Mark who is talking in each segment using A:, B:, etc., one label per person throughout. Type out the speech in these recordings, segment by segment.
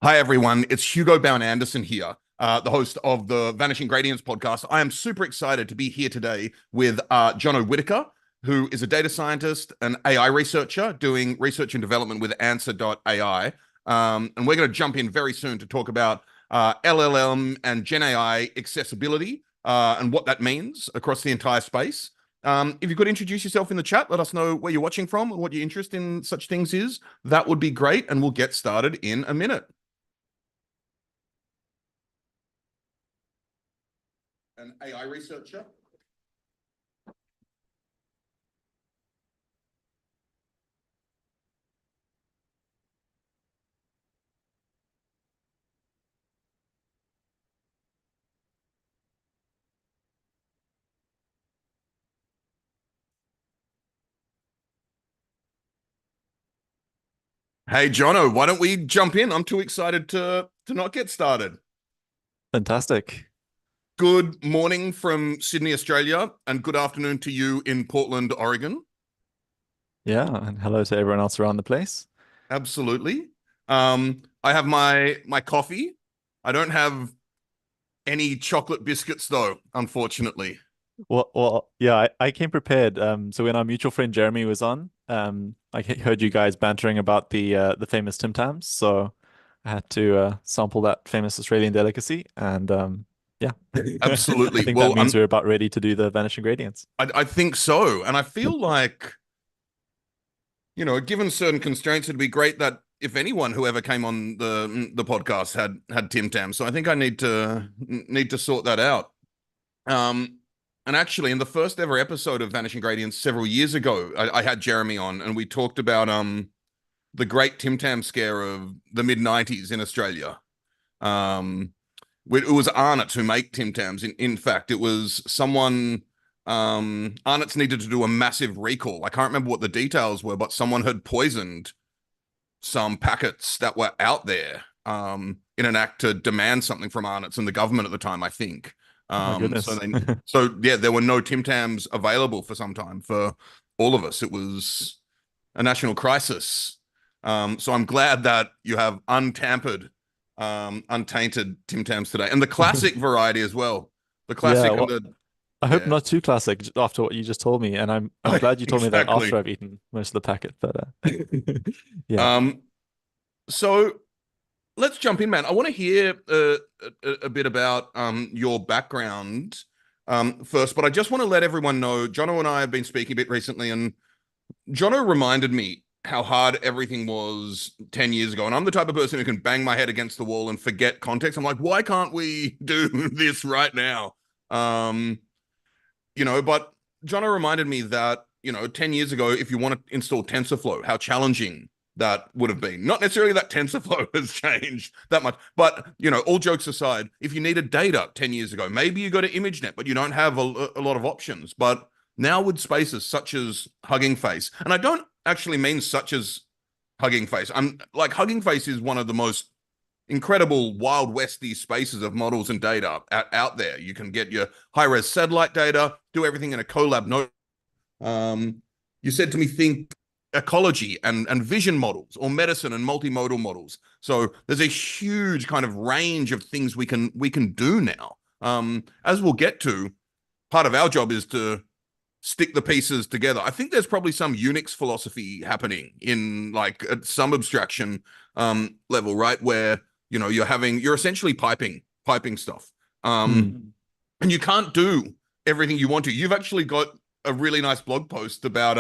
A: Hi, everyone. It's Hugo Anderson here, the host of the Vanishing Gradients podcast. I am super excited to be here today with Johno Whitaker, who is a data scientist, an AI researcher doing research and development with answer.ai. And we're going to jump in very soon to talk about LLM and GenAI accessibility and what that means across the entire space. If you could introduce yourself in the chat, let us know where you're watching from and what your interest in such things is. That would be great, and we'll get started in a minute. An AI researcher. Hey, Johno, why don't we jump in? I'm too excited to not get started.
B: Fantastic.
A: Good morning from Sydney, Australia, and good afternoon to you in Portland, Oregon.
B: Yeah, and hello to everyone else around the place.
A: Absolutely. I have my coffee. I don't have any chocolate biscuits though, unfortunately.
B: Well, yeah, I came prepared. So when our mutual friend Jeremy was on, I heard you guys bantering about the famous Tim Tams, so I had to sample that famous Australian delicacy, and yeah, I
A: Absolutely.
B: think that
A: Well,
B: means we're about ready to do the vanishing gradients.
A: I think so, and I feel like given certain constraints, it'd be great that if anyone who ever came on the podcast had Tim Tam. So I think I need to sort that out. Um, and actually, in the first ever episode of Vanishing Gradients several years ago, I had Jeremy on, and we talked about the great Tim Tam scare of the mid-90s in Australia. Um, it was Arnott's who make Tim Tams. In fact, it was someone. Arnott's needed to do a massive recall. I can't remember what the details were, but someone had poisoned some packets that were out there in an act to demand something from Arnott's and the government at the time, I think.
B: Oh my
A: So
B: goodness.
A: yeah, there were no Tim Tams available for some time for all of us. It was a national crisis. So I'm glad that you have untampered, untainted Tim Tams today, and the classic variety as well. The
B: Yeah,
A: classic and
B: well,
A: the
B: I hope
A: yeah,
B: not too classic after what you just told me, and I'm glad you told me that
A: exactly.
B: after I've eaten most of the packet. But yeah.
A: Um, so let's jump in, man. I want to hear a bit about your background first, but I just want to let everyone know Jono and I have been speaking a bit recently, and Jono reminded me how hard everything was 10 years ago. And I'm the type of person who can bang my head against the wall and forget context. I'm like, why can't we do this right now? Um, but Jono reminded me that, 10 years ago, if you want to install TensorFlow, how challenging that would have been. Not necessarily that TensorFlow has changed that much, but, all jokes aside, if you needed data 10 years ago, maybe you go to ImageNet, but you don't have a lot of options. But now with spaces such as Hugging Face, and I don't actually mean such as Hugging Face. I'm like Hugging Face is one of the most incredible wild westy spaces of models and data out there. You can get your high-res satellite data, do everything in a Colab note. You said to me, think ecology and vision models or medicine and multimodal models. So there's a huge kind of range of things we can do now. As we'll get to, part of our job is to stick the pieces together. I think there's probably some Unix philosophy happening in like at some abstraction level, right? Where you're essentially piping stuff.
B: Hmm.
A: And you can't do everything you want to. You've actually got a really nice blog post about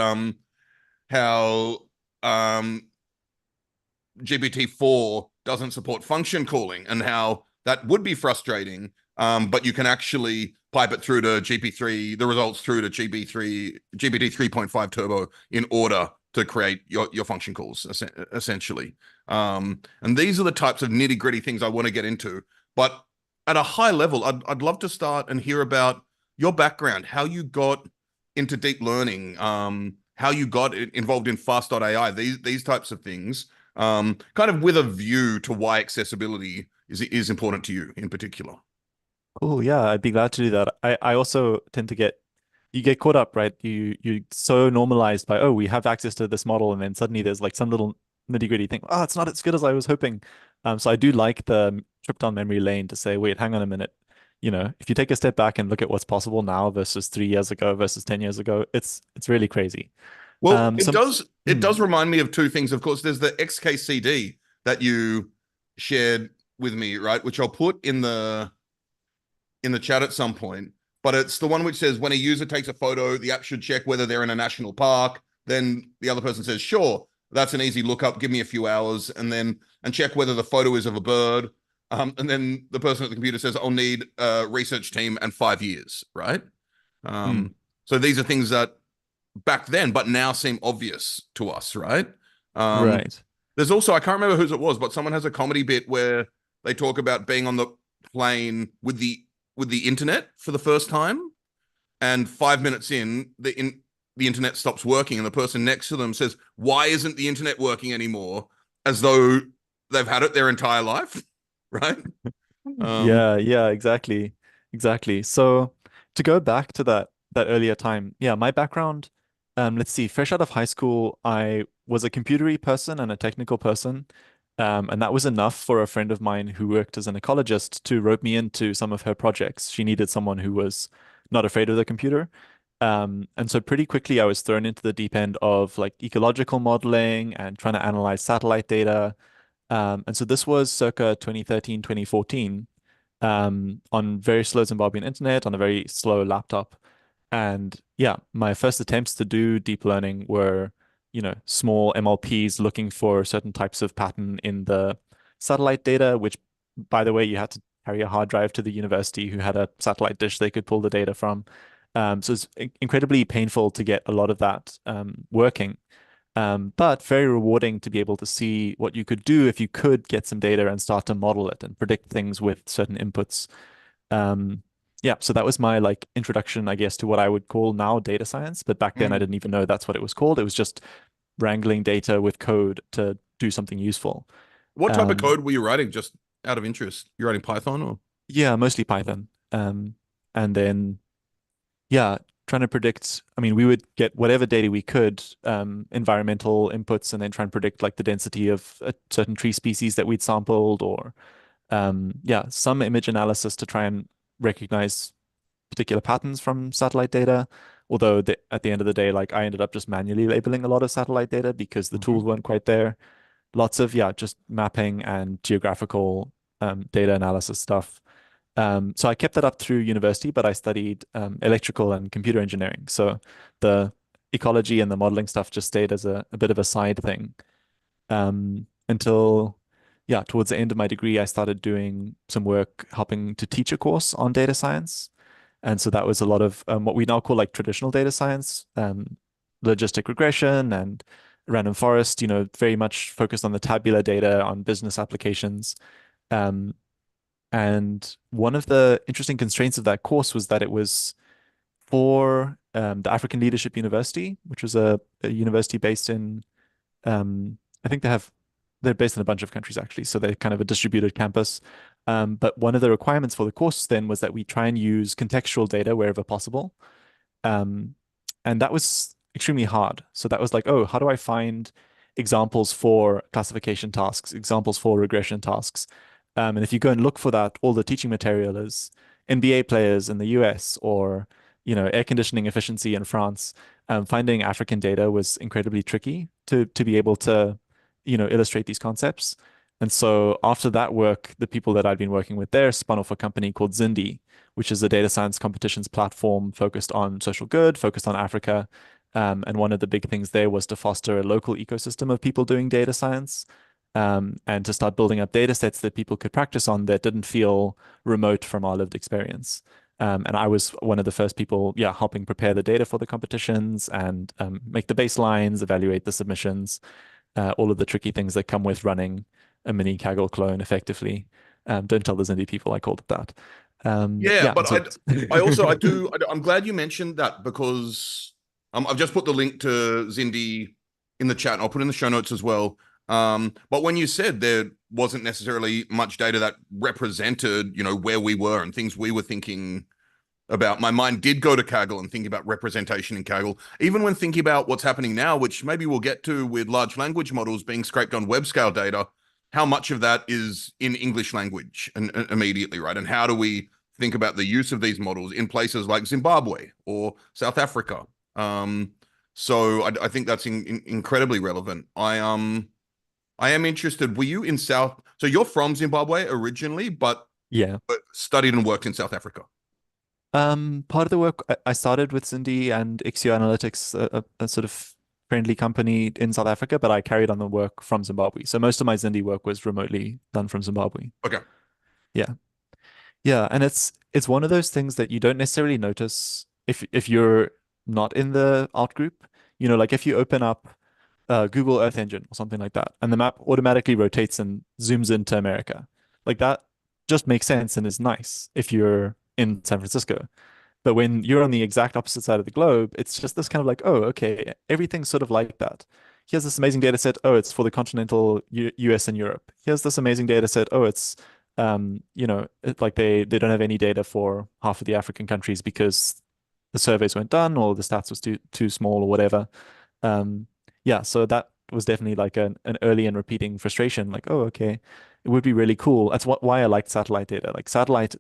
A: how GPT-4 doesn't support function calling and how that would be frustrating. But you can actually pipe it through to GP3, the results through to GPT 3.5 Turbo in order to create your function calls, essentially. And these are the types of nitty gritty things I want to get into. But at a high level, I'd love to start and hear about your background, how you got into deep learning, how you got involved in fast.ai, these types of things, kind of with a view to why accessibility is important to you in particular.
B: Oh yeah, I'd be glad to do that. I also tend to get caught up, right? You so normalized by, oh, we have access to this model, and then suddenly there's like some little nitty-gritty thing. Oh, it's not as good as I was hoping. So I do like the trip down memory lane to say, wait, hang on a minute. If you take a step back and look at what's possible now versus 3 years ago versus 10 years ago, it's really crazy.
A: Well, it
B: Some
A: does it
B: mm,
A: does remind me of two things. Of course, there's the XKCD that you shared with me, right? Which I'll put in the chat at some point. But it's the one which says when a user takes a photo, the app should check whether they're in a national park. Then the other person says, sure, that's an easy lookup. Give me a few hours, and check whether the photo is of a bird. And then the person at the computer says, I'll need a research team and 5 years, right?
B: mm,
A: So these are things that back then, but now seem obvious to us, right? Um,
B: right.
A: there's also, I can't remember whose it was, but someone has a comedy bit where they talk about being on the plane with the internet for the first time, and 5 minutes in, the internet stops working, and the person next to them says, "Why isn't the internet working anymore?" As though they've had it their entire life, right? Um,
B: Yeah, yeah, exactly. Exactly. So to go back to that earlier time, yeah, my background, let's see, fresh out of high school, I was a computery person and a technical person. And that was enough for a friend of mine who worked as an ecologist to rope me into some of her projects. She needed someone who was not afraid of the computer. And so pretty quickly I was thrown into the deep end of like ecological modeling and trying to analyze satellite data. And so this was circa 2013, 2014, on very slow Zimbabwean internet on a very slow laptop. And yeah, my first attempts to do deep learning were, small MLPs looking for certain types of pattern in the satellite data, which, by the way, you had to carry a hard drive to the university who had a satellite dish they could pull the data from. So it's incredibly painful to get a lot of that working. But very rewarding to be able to see what you could do if you could get some data and start to model it and predict things with certain inputs. Yeah, so that was my like introduction, I guess, to what I would call now data science. But back then I didn't even know that's what it was called. It was just wrangling data with code to do something useful.
A: what type of
B: Um,
A: code were you writing? Just out of interest, you're writing Python or?
B: yeah, mostly Python. And then yeah, trying to predict. I mean, we would get whatever data we could, environmental inputs, and then try and predict like the density of a certain tree species that we'd sampled, or yeah, some image analysis to try and recognize particular patterns from satellite data. Although at the end of the day, like I ended up just manually labeling a lot of satellite data because the tools
A: Mhm.
B: weren't quite there. Lots of, yeah, just mapping and geographical data analysis stuff. So I kept that up through university, but I studied electrical and computer engineering. So the ecology and the modeling stuff just stayed as a bit of a side thing, until, yeah, towards the end of my degree, I started doing some work helping to teach a course on data science. And so that was a lot of what we now call like traditional data science, logistic regression and random forest, very much focused on the tabular data on business applications. Um, and one of the interesting constraints of that course was that it was for the African Leadership University, which was a university based in, I think they're based in a bunch of countries actually, so they're kind of a distributed campus. But one of the requirements for the course then was that we try and use contextual data wherever possible. Um, and that was extremely hard. So that was like, oh, how do I find examples for classification tasks, examples for regression tasks? And if you go and look for that, all the teaching material is NBA players in the US or, air conditioning efficiency in France. Finding African data was incredibly tricky to be able to, illustrate these concepts. And so after that work, the people that I'd been working with there spun off a company called Zindi, which is a data science competitions platform focused on social good, focused on Africa. And one of the big things there was to foster a local ecosystem of people doing data science, and to start building up data sets that people could practice on that didn't feel remote from our lived experience. And I was one of the first people, yeah, helping prepare the data for the competitions and make the baselines, evaluate the submissions, all of the tricky things that come with running a mini Kaggle clone effectively. Don't tell the Zindi people I called it that.
A: Yeah,
B: Yeah,
A: but
B: and so
A: I also I do I'm glad you mentioned that because I've just put the link to Zindi in the chat and I'll put it in the show notes as well. But when you said there wasn't necessarily much data that represented, where we were and things we were thinking about, my mind did go to Kaggle and thinking about representation in Kaggle. Even when thinking about what's happening now, which maybe we'll get to with large language models being scraped on web scale data, how much of that is in English language and immediately, right? And how do we think about the use of these models in places like Zimbabwe or South Africa? So I think that's incredibly relevant. I am interested. Were you in South? So you're from Zimbabwe originally,
B: Yeah.
A: but studied and worked in South Africa.
B: Part of the work I started with Zindi and Ixio Analytics, a sort of friendly company in South Africa, but I carried on the work from Zimbabwe. So most of my Zindi work was remotely done from Zimbabwe.
A: Okay.
B: Yeah. Yeah, and it's one of those things that you don't necessarily notice if you're not in the out group. You know, like if you open up Google Earth Engine or something like that, and the map automatically rotates and zooms into America. Like that just makes sense and is nice if you're in San Francisco. But when you're on the exact opposite side of the globe, it's just this kind of like, oh, okay, everything's sort of like that. Here's this amazing data set. Oh, it's for the continental U US and Europe. Here's this amazing data set. Oh, it's like they don't have any data for half of the African countries because the surveys weren't done or the stats was too small or whatever. Um, yeah, so that was definitely like an early and repeating frustration. Like, oh, okay, it would be really cool. That's why I liked satellite data. Like satellite,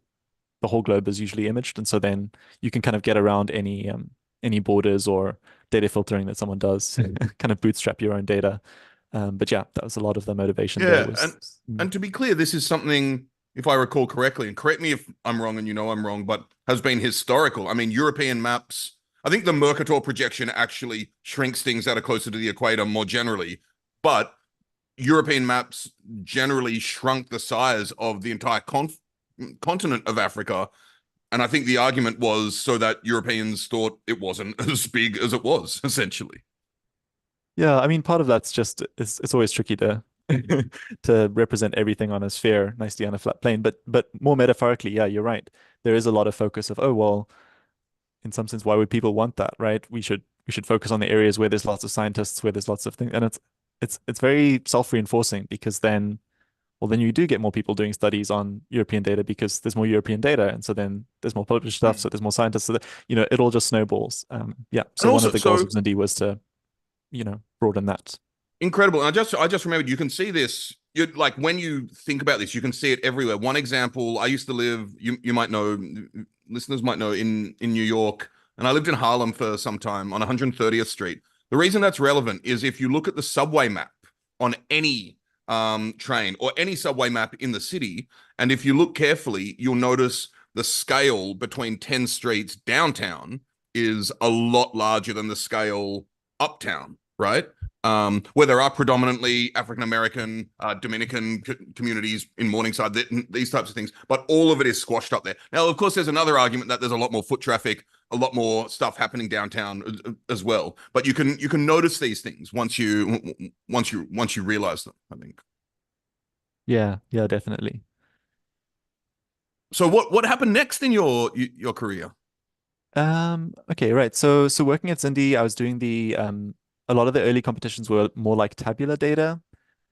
B: the whole globe is usually imaged, and so then you can kind of get around any borders or data filtering that someone does, kind of bootstrap your own data. But yeah, that was a lot of the motivation there
A: Yeah,
B: was.
A: and to be clear, this is something, if I recall correctly, and correct me if I'm wrong, and you know I'm wrong, but has been historical. I mean, European maps. I think the Mercator projection actually shrinks things that are closer to the equator more generally, but European maps generally shrunk the size of the entire continent of Africa. And I think the argument was so that Europeans thought it wasn't as big as it was, essentially.
B: Yeah, I mean, part of that's just it's always tricky to to represent everything on a sphere nicely on a flat plane. But more metaphorically, yeah, you're right. There is a lot of focus of, oh, well, in some sense, why would people want that, right? We should focus on the areas where there's lots of scientists, where there's lots of things, and it's very self-reinforcing because then, well, then you do get more people doing studies on European data because there's more European data, and so then there's more published stuff,
A: Hmm.
B: so there's more scientists, so that, it all just snowballs. Yeah.
A: And
B: So one of
A: also,
B: the goals
A: so
B: of Zindi was to, broaden that.
A: incredible. And I just remembered you can see this. You like when you think about this, you can see it everywhere. One example, I used to live, you might know, listeners might know in New York, and I lived in Harlem for some time on 130th Street. The reason that's relevant is if you look at the subway map on any train or any subway map in the city, and if you look carefully, you'll notice the scale between 10 streets downtown is a lot larger than the scale uptown, right? Where there are predominantly African American, Dominican communities in Morningside, these types of things, but all of it is squashed up there. Now, of course, there's another argument that there's a lot more foot traffic, a lot more stuff happening downtown as well. But you can notice these things once you realize them, I think.
B: Yeah, yeah, definitely.
A: So what happened next in your career?
B: Okay, right. So working at Zindi, I was doing a lot of the early competitions were more like tabular data.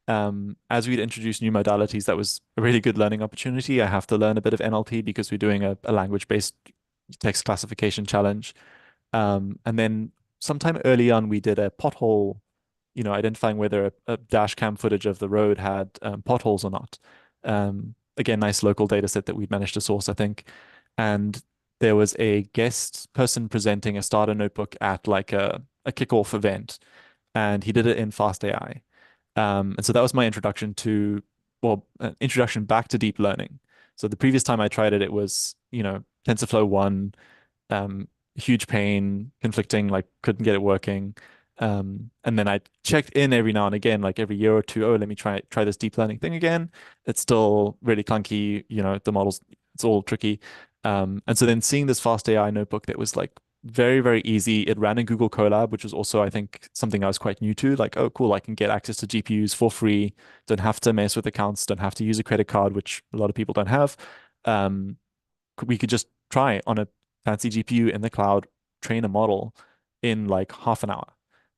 B: As we'd introduce new modalities, that was a really good learning opportunity. I have to learn a bit of NLP because we're doing a language-based text classification challenge. And then sometime early on, we did a pothole, identifying whether a dash cam footage of the road had potholes or not. Again, nice local data set that we'd managed to source, I think. And there was a guest person presenting a starter notebook at like a kickoff event, and he did it in fast AI. And so that was my introduction to, well, introduction back to deep learning. So the previous time I tried it, it was, TensorFlow 1, huge pain, conflicting, like couldn't get it working. And then I checked in every now and again, like every year or two, oh, let me try this deep learning thing again. It's still really clunky, the models, it's all tricky. And so then seeing this fast AI notebook that was like very, very easy. It ran in Google Colab, which was also, I think, something I was quite new to. Like, oh, cool, I can get access to GPUs for free. Don't have to mess with accounts. Don't have to use a credit card, which a lot of people don't have. Um, we could just try on a fancy GPU in the cloud, train a model in like half an hour.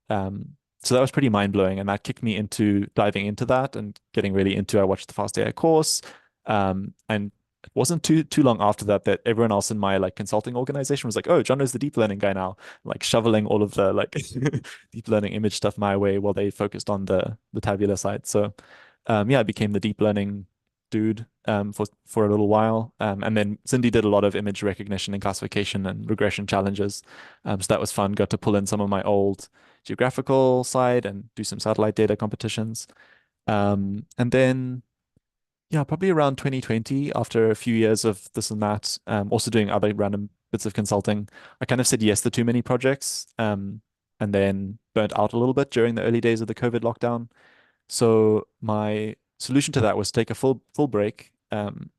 B: So that was pretty mind blowing, and that kicked me into diving into that and getting really into. I watched the Fast AI course, and it wasn't too long after that that everyone else in my like consulting organization was like, "Oh, John is the deep learning guy now," like shoveling all of the like deep learning image stuff my way while they focused on the tabular side. So yeah, I became the deep learning dude for a little while. And then Cindy did a lot of image recognition and classification and regression challenges. So that was fun. Got to pull in some of my old geographical side and do some satellite data competitions. And then yeah, probably around 2020, after a few years of this and that, also doing other random bits of consulting, I kind of said yes to too many projects, and then burnt out a little bit during the early days of the COVID lockdown. So my solution to that was take a full break. And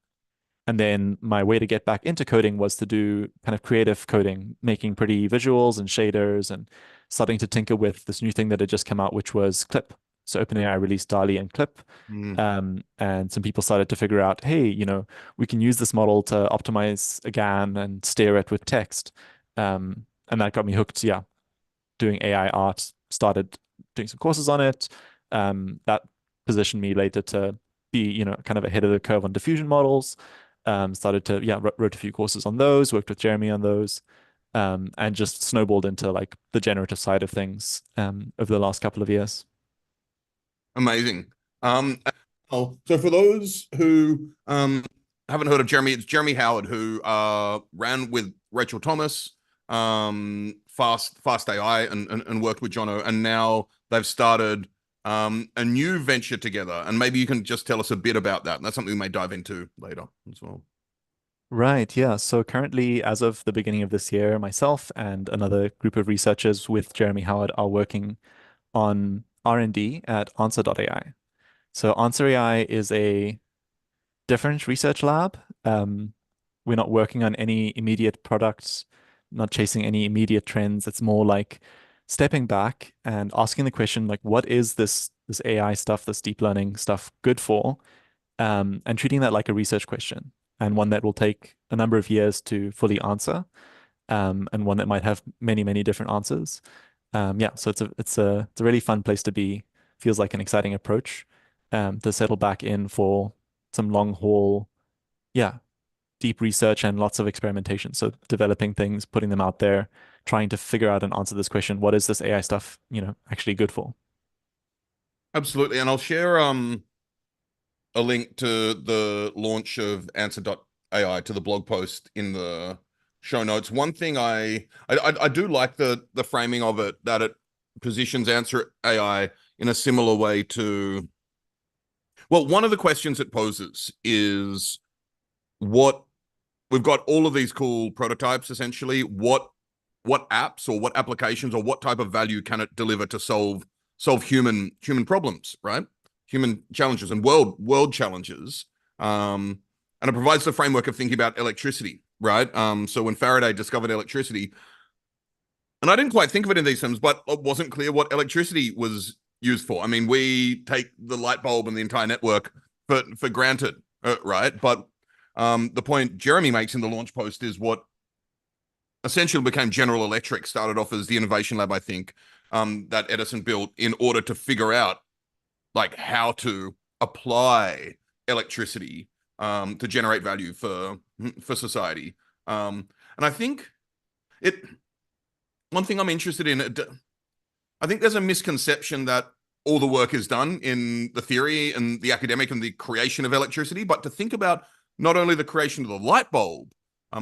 B: then my way to get back into coding was to do kind of creative coding, making pretty visuals and shaders and starting to tinker with this new thing that had just come out, which was Clip. So OpenAI released DALL-E and Clip.
A: Mm.
B: And some people started to figure out, hey, we can use this model to optimize a GAN and steer it with text. And that got me hooked, yeah, doing AI art, started doing some courses on it. That positioned me later to be, kind of ahead of the curve on diffusion models. Started to, yeah, wrote a few courses on those, worked with Jeremy on those, and just snowballed into like the generative side of things over the last couple of years.
A: Amazing. So for those who haven't heard of Jeremy, it's Jeremy Howard who ran with Rachel Thomas, fast AI and worked with Johno, and now they've started a new venture together. And maybe you can just tell us a bit about that. And that's something we may dive into later as well.
B: Right, yeah. So currently, as of the beginning of this year, myself and another group of researchers with Jeremy Howard are working on R&D at answer.ai. So answer.ai is a different research lab. We're not working on any immediate products, not chasing any immediate trends. It's more like stepping back and asking the question, like, what is this AI stuff, this deep learning stuff good for? And treating that like a research question and one that will take a number of years to fully answer, and one that might have many, many different answers. Yeah, so it's a really fun place to be. Feels like an exciting approach, to settle back in for some long haul, yeah, deep research and lots of experimentation. So developing things, putting them out there, trying to figure out and answer this question, what is this AI stuff, actually good for?
A: Absolutely. And I'll share a link to the launch of answer.ai to the blog post in the show notes. One thing I do like the framing of it, that it positions answer AI in a similar way to, well, one of the questions it poses is what we've got all of these cool prototypes essentially. What apps or what applications or what type of value can it deliver to solve human problems, right? Human challenges and world challenges. And it provides the framework of thinking about electricity, right? So when Faraday discovered electricity, and I didn't quite think of it in these terms, but it wasn't clear what electricity was used for. I mean, we take the light bulb and the entire network for granted, right? But the point Jeremy makes in the launch post is what essentially became General Electric, started off as the innovation lab, I think, that Edison built in order to figure out like how to apply electricity to generate value for society. And I think it. One thing I'm interested in, I think there's a misconception that all the work is done in the theory and the academic and the creation of electricity, but to think about not only the creation of the light bulb.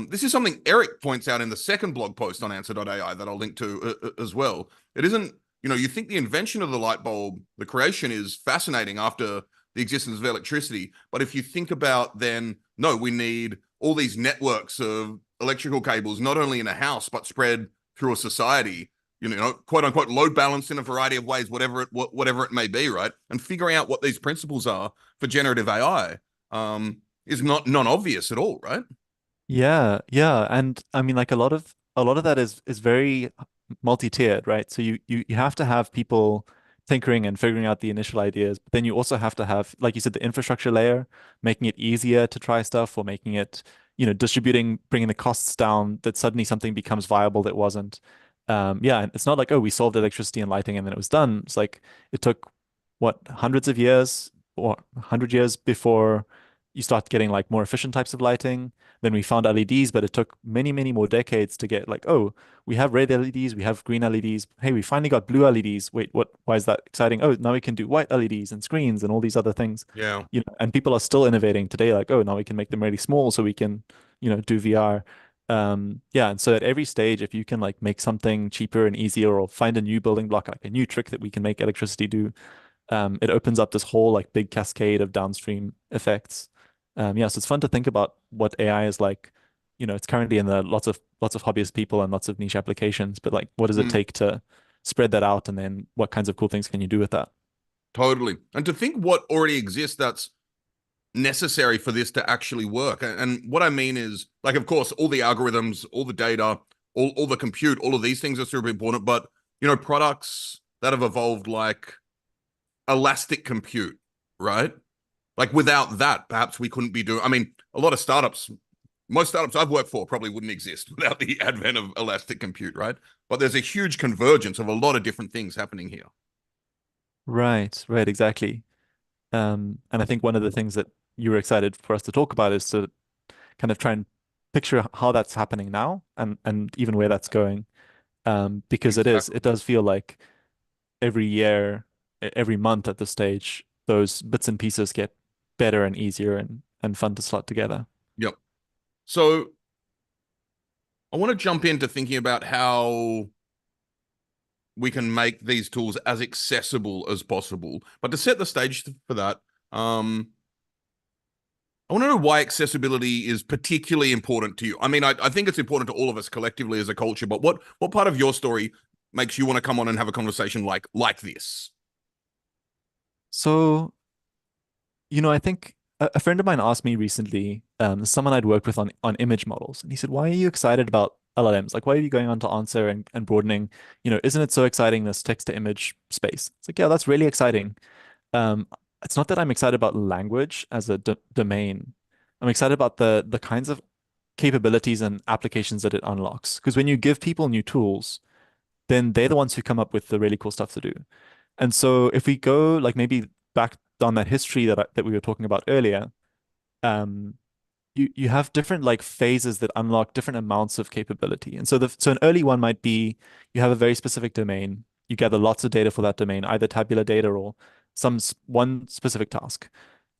A: This is something Eric points out in the second blog post on answer.ai that I'll link to as well. It isn't, you think the invention of the light bulb, the creation is fascinating after the existence of electricity. But if you think about then, no, we need all these networks of electrical cables, not only in a house, but spread through a society, quote unquote, load balanced in a variety of ways, whatever it may be, right? And figuring out what these principles are for generative AI is not non-obvious at all, right?
B: Yeah, yeah, and I mean, like a lot of that is very multi-tiered, right? So you have to have people tinkering and figuring out the initial ideas, but then you also have to have, like you said, the infrastructure layer, making it easier to try stuff or making it, distributing, bringing the costs down, that suddenly something becomes viable that wasn't. Yeah, and it's not like, oh, we solved electricity and lighting and then it was done. It's like it took what, hundreds of years or 100 years before you start getting like more efficient types of lighting. Then we found LEDs, but it took many, many more decades to get like, oh, we have red LEDs, we have green LEDs. Hey, we finally got blue LEDs. Wait, what? Why is that exciting? Oh, now we can do white LEDs and screens and all these other things.
A: Yeah.
B: And people are still innovating today. Like, oh, now we can make them really small so we can, do VR. Yeah, and so at every stage, if you can like make something cheaper and easier, or find a new building block, like a new trick that we can make electricity do, it opens up this whole like big cascade of downstream effects. Yeah, so it's fun to think about what AI is like. It's currently in the lots of hobbyist people and lots of niche applications, but like, what does it
A: Mm,
B: take to spread that out, and then what kinds of cool things can you do with that?
A: totally. And to think what already exists that's necessary for this to actually work. And what I mean is, like, of course, all the algorithms, all the data, all the compute, all of these things are super important. But, products that have evolved like elastic compute, right? Like without that, perhaps we couldn't be doing, I mean, a lot of startups, most startups I've worked for probably wouldn't exist without the advent of elastic compute, right? But there's a huge convergence of a lot of different things happening here.
B: Right, right, exactly. And I think one of the things that you were excited for us to talk about is to kind of try and picture how that's happening now, and even where that's going. Because
A: Exactly.
B: it does feel like every year, every month at this stage, those bits and pieces get better and easier and fun to slot together.
A: Yep. So I want to jump into thinking about how we can make these tools as accessible as possible. But to set the stage for that, I want to know why accessibility is particularly important to you. I mean, I think it's important to all of us collectively as a culture, but what part of your story makes you want to come on and have a conversation like this?
B: So, I think a friend of mine asked me recently, someone I'd worked with on image models, and he said, "Why are you excited about LLMs? Like, why are you going on to answer and broadening? Isn't it so exciting, this text to image space?" It's like, yeah, that's really exciting. Um, it's not that I'm excited about language as a domain. I'm excited about the kinds of capabilities and applications that it unlocks. Because when you give people new tools, then they're the ones who come up with the really cool stuff to do. And so if we go like maybe back down that history that we were talking about earlier, um, you have different like phases that unlock different amounts of capability. And so an early one might be you have a very specific domain. You gather lots of data for that domain, either tabular data or one specific task.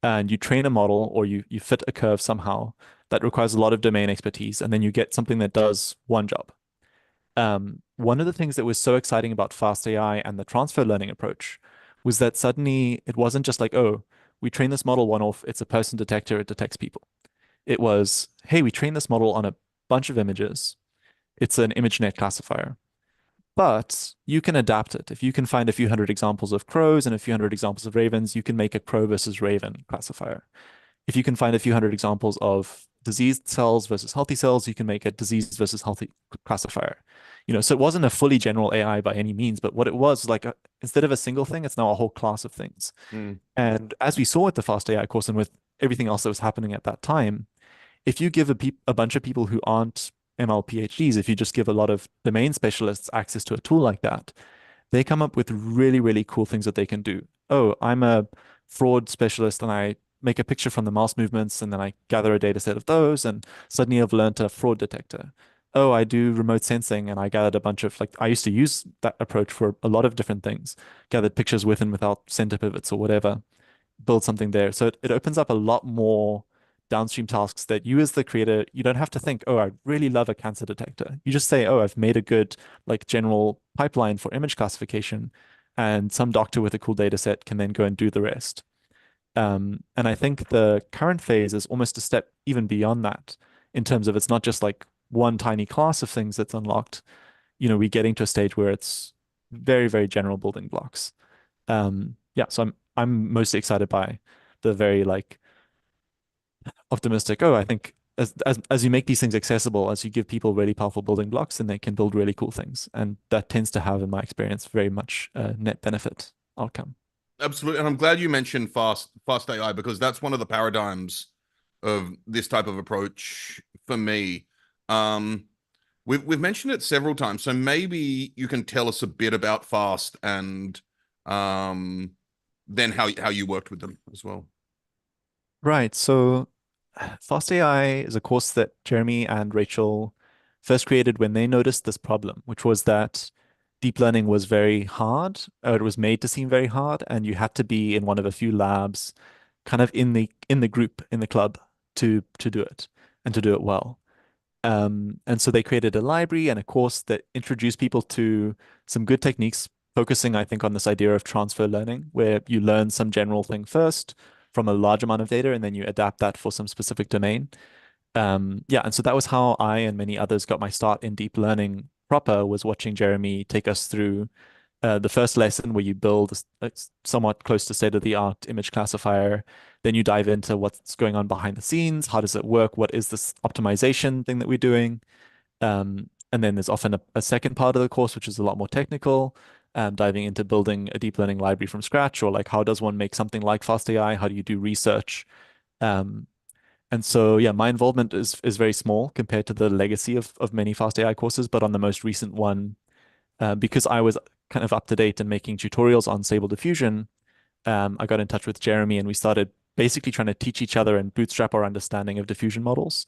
B: And you train a model, or you fit a curve somehow that requires a lot of domain expertise, and then you get something that does one job. One of the things that was so exciting about fast AI and the transfer learning approach was that suddenly it wasn't just like, oh, we train this model one off, it's a person detector, it detects people. It was, hey, we train this model on a bunch of images. It's an ImageNet classifier, but you can adapt it. If you can find a few hundred examples of crows and a few hundred examples of ravens, you can make a crow versus raven classifier. If you can find a few hundred examples of diseased cells versus healthy cells, you can make a disease versus healthy classifier. So it wasn't a fully general AI by any means, but what it was like, instead of a single thing, it's now a whole class of things.
A: Mm,
B: And as we saw with the fast AI course and with everything else that was happening at that time, if you give a bunch of people who aren't ML PhDs, if you just give a lot of domain specialists access to a tool like that, they come up with really, really cool things that they can do. Oh, I'm a fraud specialist and I make a picture from the mouse movements and then I gather a data set of those, and suddenly I've learned a fraud detector. Oh, I do remote sensing and I gathered a bunch of like I used to use that approach for a lot of different things, gathered pictures with and without center pivots or whatever, build something there. So it opens up a lot more downstream tasks that you as the creator, you don't have to think, oh, I really love a cancer detector. You just say, oh, I've made a good like general pipeline for image classification, and some doctor with a cool data set can then go and do the rest. And I think the current phase is almost a step even beyond that, in terms of it's not just like one tiny class of things that's unlocked. We're getting to a stage where it's very, very general building blocks. Yeah, so I'm mostly excited by the very like optimistic. Oh, I think as you make these things accessible, as you give people really powerful building blocks, then they can build really cool things, and that tends to have, in my experience, very much a net benefit outcome.
A: absolutely. And I'm glad you mentioned fast AI because that's one of the paradigms of this type of approach for me. Um, we've mentioned it several times, so maybe you can tell us a bit about fast and um then how you worked with them as well.
B: Right. So fast AI is a course that Jeremy and Rachel first created when they noticed this problem, which was that deep learning was very hard, or it was made to seem very hard, and you had to be in one of a few labs, kind of in the group, in the club to do it and to do it well. And so they created a library and a course that introduced people to some good techniques, focusing, I think, on this idea of transfer learning, where you learn some general thing first from a large amount of data, and then you adapt that for some specific domain. Yeah, and so that was how I and many others got my start in deep learning proper, was watching Jeremy take us through the first lesson where you build a somewhat close to state-of-the-art image classifier. Then you dive into what's going on behind the scenes. How does it work? What is this optimization thing that we're doing? And then there's often a second part of the course, which is a lot more technical, diving into building a deep learning library from scratch, or like how does one make something like fast AI? How do you do research? Um, and so, yeah, my involvement is very small compared to the legacy of many fast AI courses, but on the most recent one, because I was kind of up to date and making tutorials on Stable Diffusion, I got in touch with Jeremy and we started basically trying to teach each other and bootstrap our understanding of diffusion models.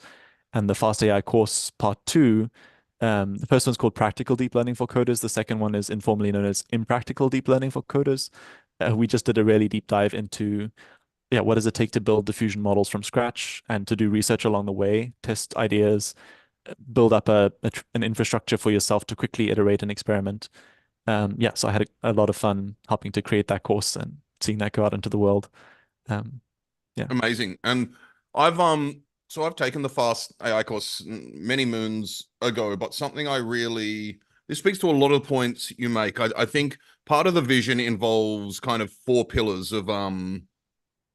B: And the Fast AI course part two, the first one's called Practical Deep Learning for Coders. The second one is informally known as Impractical Deep Learning for Coders. We just did a really deep dive into, yeah, what does it take to build diffusion models from scratch and to do research along the way, test ideas, build up an infrastructure for yourself to quickly iterate and experiment. Yeah, so I had a lot of fun helping to create that course and seeing that go out into the world. Um, yeah.
A: Amazing. And I've I've taken the fast AI course many moons ago, but something I really this speaks to a lot of the points you make. I think part of the vision involves kind of four pillars of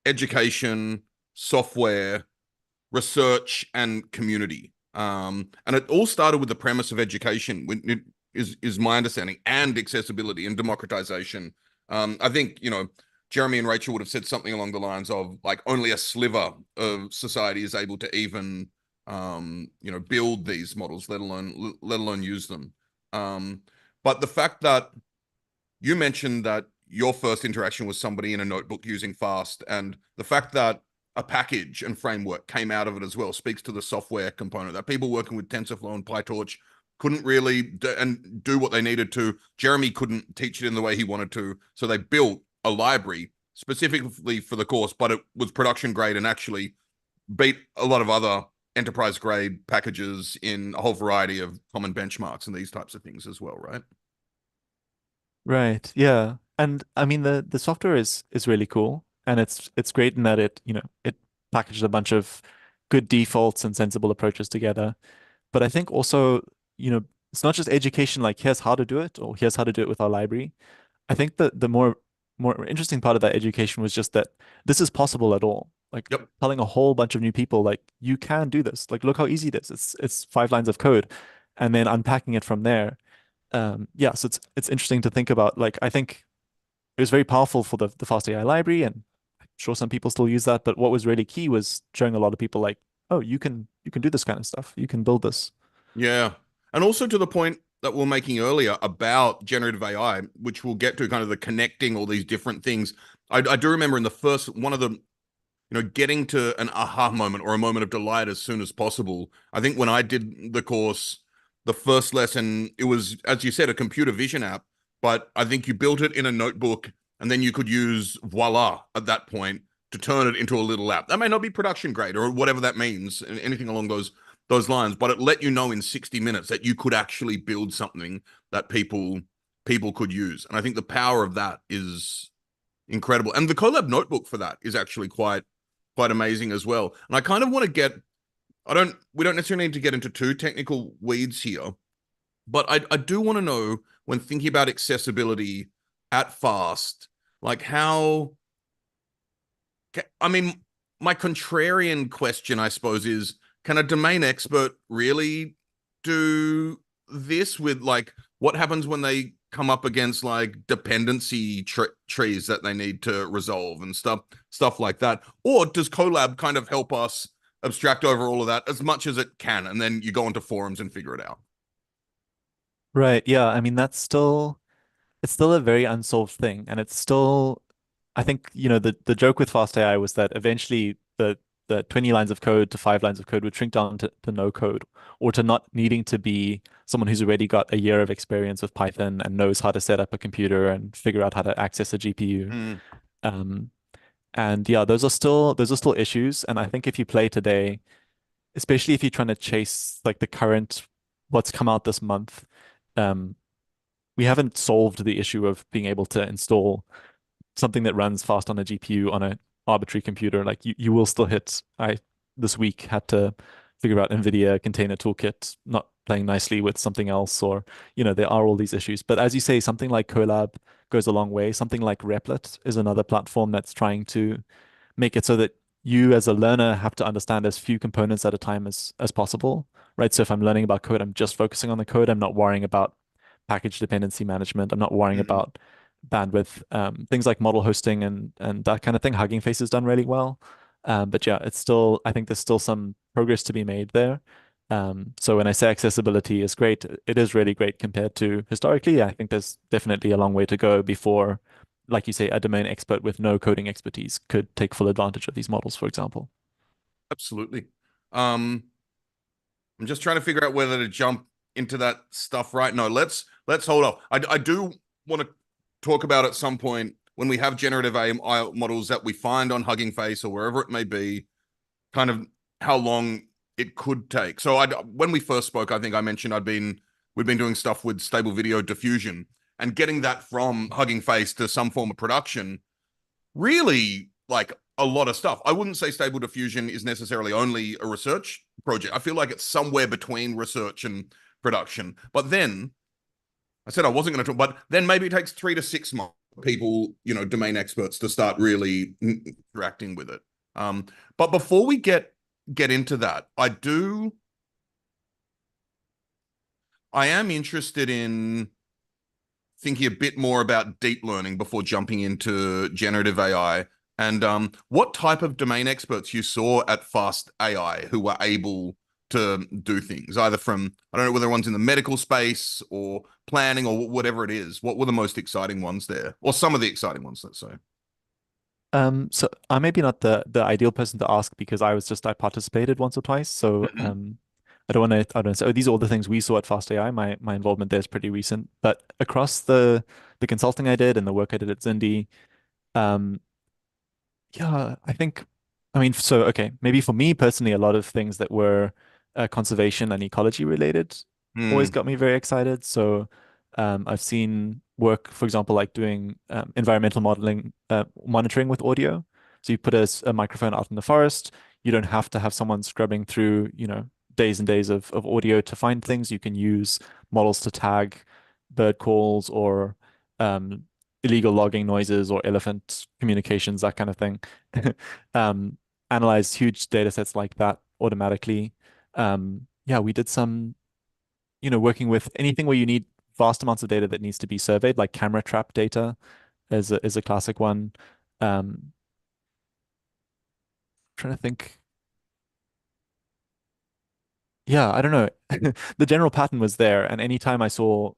A: education, software, research, and community. And it all started with the premise of education, is my understanding, and accessibility and democratization. I think, Jeremy and Rachel would have said something along the lines of like only a sliver of society is able to even build these models, let alone use them. But the fact that you mentioned that your first interaction was somebody in a notebook using fast, and the fact that a package and framework came out of it as well speaks to the software component, that people working with TensorFlow and PyTorch couldn't really do what they needed to. Jeremy couldn't teach it in the way he wanted to, so they built a library specifically for the course, but it was production grade and actually beat a lot of other enterprise grade packages in a whole variety of common benchmarks and these types of things as well, right?
B: Right. Yeah. And I mean the software is really cool, and it's great in that it packages a bunch of good defaults and sensible approaches together. But I think also, it's not just education like here's how to do it or here's how to do it with our library. I think the more interesting part of that education was just that this is possible at all. Like
A: Yep.
B: telling a whole bunch of new people like you can do this. Like look how easy it is. It's 5 lines of code, and then unpacking it from there. Yeah, so it's interesting to think about. Like I think it was very powerful for the fast AI library, and I'm sure some people still use that. But what was really key was showing a lot of people like, oh, you can do this kind of stuff. You can build this.
A: Yeah. And also to the point that we are making earlier about generative AI, which we'll get to, kind of the connecting all these different things. I do remember in the first one of the, getting to an aha moment or a moment of delight as soon as possible. I think when I did the course, the first lesson, it was, as you said, a computer vision app, but I think you built it in a notebook and then you could use voila at that point to turn it into a little app. That may not be production grade or whatever that means, anything along those lines, but it let you know in 60 minutes that you could actually build something that people could use. And I think the power of that is incredible. And the Colab notebook for that is actually quite amazing as well. And I kind of want to we don't necessarily need to get into too technical weeds here, but I do want to know, when thinking about accessibility at fast, like I mean, my contrarian question, I suppose, is can a domain expert really do this with like what happens when they come up against like dependency trees that they need to resolve and stuff like that? Or does Colab kind of help us abstract over all of that as much as it can, and then you go into forums and figure it out?
B: Right. Yeah. I mean, it's still a very unsolved thing, and it's still, I think, the joke with fast AI was that eventually the 20 lines of code to 5 lines of code would shrink down to no code, or to not needing to be someone who's already got a year of experience with Python and knows how to set up a computer and figure out how to access a GPU.
A: Mm,
B: Um, and yeah, those are still issues. And I think if you play today, especially if you're trying to chase like the current what's come out this month, um, we haven't solved the issue of being able to install something that runs fast on a GPU on a arbitrary computer. Like you will still hit. I this week had to figure out NVIDIA container toolkit not playing nicely with something else, or there are all these issues. But as you say, something like Colab goes a long way. Something like Replit is another platform that's trying to make it so that you as a learner have to understand as few components at a time as possible, right? So if I'm learning about code, I'm just focusing on the code. I'm not worrying about package dependency management. I'm not worrying
A: mm.
B: about bandwidth, things like model hosting and that kind of thing. Hugging Face has done really well. But yeah, I think there's still some progress to be made there. So when I say accessibility is great, it is really great compared to historically. I think there's definitely a long way to go before, like you say, a domain expert with no coding expertise could take full advantage of these models, for example.
A: Absolutely. Um, I'm just trying to figure out whether to jump into that stuff right. No, let's hold off. I do want to talk about at some point when we have generative AI models that we find on Hugging Face or wherever it may be, kind of how long it could take. So when we first spoke, I think I mentioned we've been doing stuff with stable video diffusion, and getting that from Hugging Face to some form of production, really like a lot of stuff. I wouldn't say stable diffusion is necessarily only a research project. I feel like it's somewhere between research and production. But then I said I wasn't going to talk, but then maybe it takes 3 to 6 months for people, domain experts to start really interacting with it. But before we get into that, I am interested in thinking a bit more about deep learning before jumping into generative AI, and what type of domain experts you saw at Fast AI who were able to do things, either from, I don't know whether one's in the medical space or planning or whatever it is. What were the most exciting ones there, or some of the exciting ones, let's say?
B: So I'm maybe not the ideal person to ask because I participated once or twice. So
A: Mm-hmm.
B: I don't say, oh, these are all the things we saw at Fast AI. My involvement there is pretty recent. But across the consulting I did and the work I did at Zindi, um, yeah, I mean, so okay, maybe for me personally, a lot of things that were conservation and ecology related always
A: Mm,
B: got me very excited. So I've seen work, for example, like doing environmental modeling, monitoring with audio. So you put a microphone out in the forest. You don't have to have someone scrubbing through, days and days of audio to find things. You can use models to tag bird calls or um, illegal logging noises or elephant communications, that kind of thing. Um, Analyze huge data sets like that automatically. Yeah, we did some, working with anything where you need vast amounts of data that needs to be surveyed, like camera trap data is a classic one. Um, Trying to think. Yeah, I don't know. The general pattern was there, and anytime I saw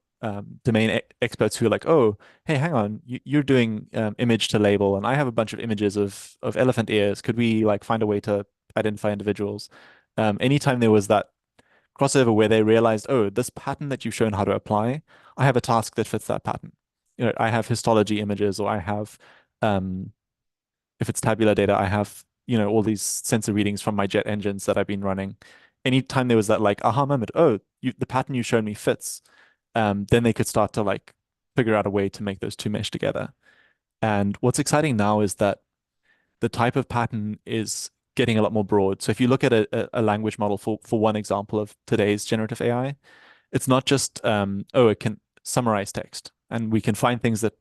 B: domain experts who are like, "Oh, hey, hang on, you're doing image to label, and I have a bunch of images of elephant ears. Could we like find a way to identify individuals?" Anytime there was that crossover where they realized, "Oh, this pattern that you've shown how to apply, I have a task that fits that pattern. I have histology images, or I have um, if it's tabular data, I have, all these sensor readings from my jet engines that I've been running. Anytime there was that like aha moment, oh, the pattern you showed me fits, then they could start to like figure out a way to make those two mesh together. And what's exciting now is that the type of pattern is getting a lot more broad. So if you look at a language model for one example of today's generative AI, it's not just oh, it can summarize text, and we can find things that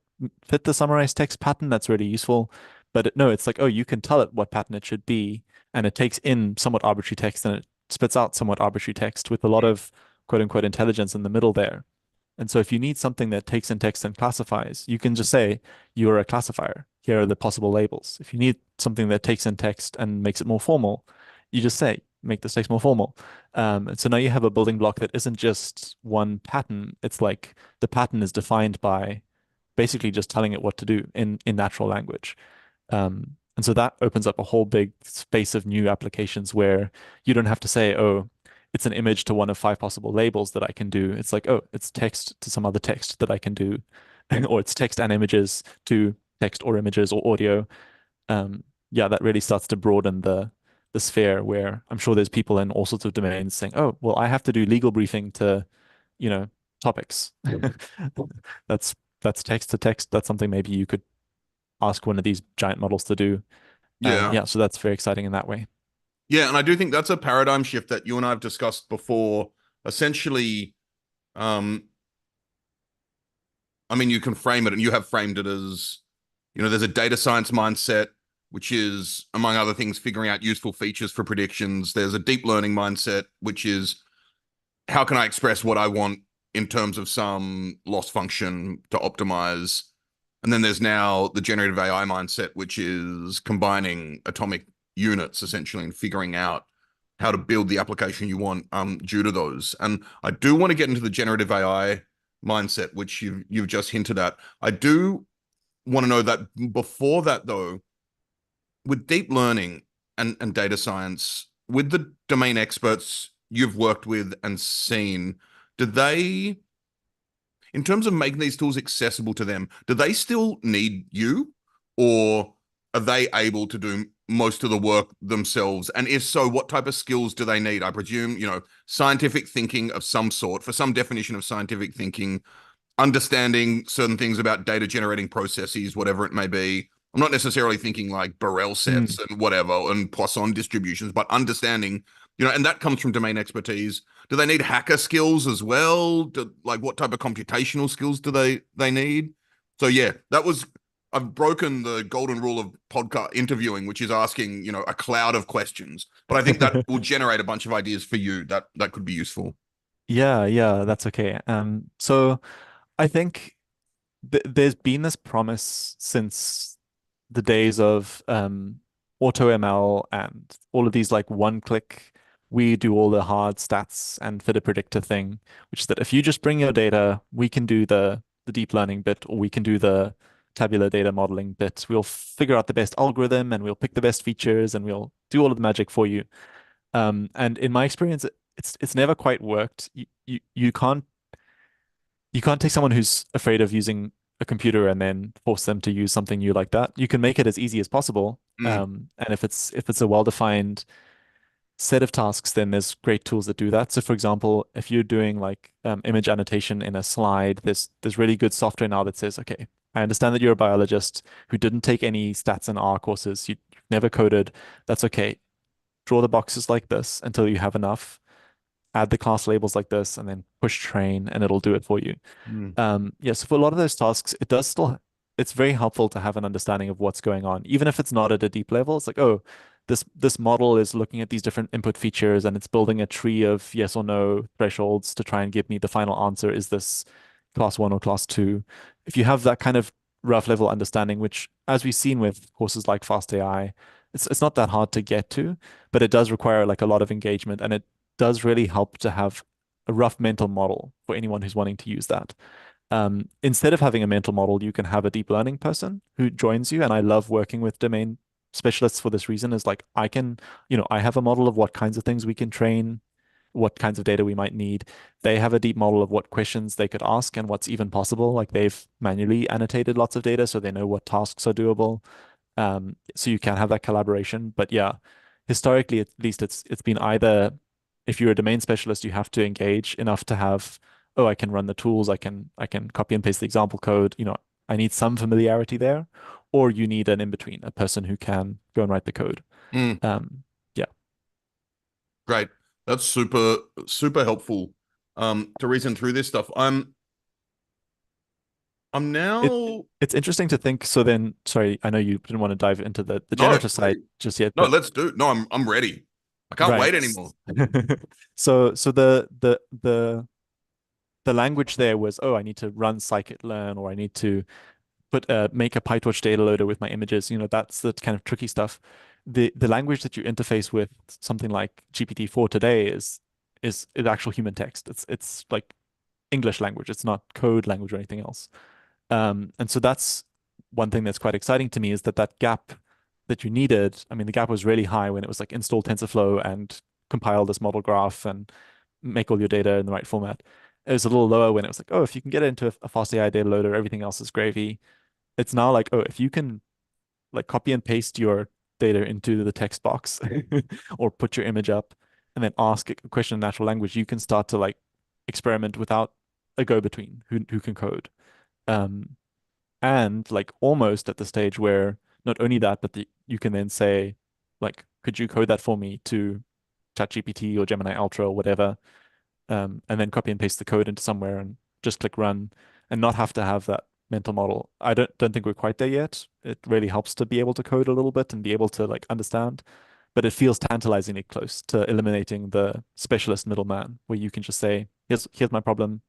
B: fit the summarized text pattern. That's really useful. But no, it's like, oh, you can tell it what pattern it should be, and it takes in somewhat arbitrary text and it spits out somewhat arbitrary text with a lot of quote unquote intelligence in the middle there. And so if you need something that takes in text and classifies, you can just say, you're a classifier. Here are the possible labels. If you need something that takes in text and makes it more formal, you just say, make this text more formal. And so now you have a building block that isn't just one pattern. It's like the pattern is defined by basically just telling it what to do in natural language. And so that opens up a whole big space of new applications where you don't have to say, oh, it's an image to one of five possible labels that I can do. It's like, oh, it's text to some other text that I can do, or it's text and images to text or images or audio. Yeah, that really starts to broaden the sphere where I'm sure there's people in all sorts of domains saying, oh, well, I have to do legal briefing to, you know, topics. That's that's text to text. That's something maybe you could ask one of these giant models to do.
A: Yeah.
B: Yeah, so that's very exciting in that way.
A: Yeah, and I do think that's a paradigm shift that you and I have discussed before. Essentially, um, I mean, you can frame it, and you have framed it as, there's a data science mindset, which is, among other things, figuring out useful features for predictions. There's a deep learning mindset, which is how can I express what I want in terms of some loss function to optimize. And then there's now the generative AI mindset, which is combining atomic units essentially and figuring out how to build the application you want due to those. And I do want to get into the generative AI mindset, which you've just hinted at. I do want to know that before that, though, with deep learning and data science, with the domain experts you've worked with and seen, do they, in terms of making these tools accessible to them, do they still need you, or are they able to do most of the work themselves? And if so, what type of skills do they need? I presume, scientific thinking of some sort. For some definition of scientific thinking, understanding certain things about data generating processes, whatever it may be. I'm not necessarily thinking like Borel sets
B: Mm.
A: and whatever and Poisson distributions, but understanding, and that comes from domain expertise. Do they need hacker skills as well? Like what type of computational skills do they need? So yeah, I've broken the golden rule of podcast interviewing, which is asking, a cloud of questions. But I think that will generate a bunch of ideas for you that could be useful.
B: Yeah, yeah, that's okay. So I think there's been this promise since the days of auto ML and all of these like one click, we do all the hard stats and fit a predictor thing, which is that if you just bring your data, we can do the deep learning bit, or we can do the tabular data modeling bit. We'll figure out the best algorithm and we'll pick the best features and we'll do all of the magic for you. And in my experience, it's never quite worked. You can't take someone who's afraid of using a computer and then force them to use something new like that. You can make it as easy as possible.
A: Mm,
B: And if it's a well-defined set of tasks, then there's great tools that do that. So for example, if you're doing like image annotation in a slide, there's really good software now that says, okay, I understand that you're a biologist who didn't take any stats and R courses. You've never coded. That's okay. Draw the boxes like this until you have enough. Add the class labels like this, and then push train, and it'll do it for you.
A: mm,
B: Yeah, so for a lot of those tasks, it's very helpful to have an understanding of what's going on, even if it's not at a deep level. It's like, oh, this model is looking at these different input features and it's building a tree of yes or no thresholds to try and give me the final answer. Is this class one or class two? If you have that kind of rough level understanding, which as we've seen with courses like fast AI, it's not that hard to get to, but it does require like a lot of engagement, and it does really help to have a rough mental model for anyone who's wanting to use that. Instead of having a mental model, you can have a deep learning person who joins you. And I love working with domain specialists for this reason is like I have a model of what kinds of things we can train, what kinds of data we might need. They have a deep model of what questions they could ask and what's even possible. Like they've manually annotated lots of data, so they know what tasks are doable. So you can have that collaboration. But yeah, historically, at least it's been either if you're a domain specialist, you have to engage enough to have, oh, I can run the tools, I can copy and paste the example code. I need some familiarity there, or you need an in-between, a person who can go and write the code.
A: mm.
B: Yeah.
A: Great. That's super, super helpful to reason through this stuff. I'm
B: It
A: now
B: it's interesting to think. So then, sorry, I know you didn't want to dive into the
A: no,
B: generative side just yet,
A: no,
B: but
A: let's do. No, I'm ready. I can't
B: right.
A: wait anymore.
B: So the language there was, oh, I need to run scikit-learn, or I need to make a PyTorch data loader with my images. That's the kind of tricky stuff. The language that you interface with something like GPT-4 today is actual human text. It's like English language. It's not code language or anything else. And so that's one thing that's quite exciting to me is that gap that you needed, I mean, the gap was really high when it was like install TensorFlow and compile this model graph and make all your data in the right format. It was a little lower when it was like, oh, if you can get it into a fast AI data loader, everything else is gravy. It's now like, oh, if you can like copy and paste your data into the text box or put your image up and then ask a question in natural language, you can start to like experiment without a go-between who can code. Um, and like almost at the stage where not only that, but you can then say, like, could you code that for me to ChatGPT or Gemini Ultra or whatever, and then copy and paste the code into somewhere and just click run and not have to have that mental model. I don't think we're quite there yet. It really helps to be able to code a little bit and be able to like understand, but it feels tantalizingly close to eliminating the specialist middleman where you can just say, here's my problem,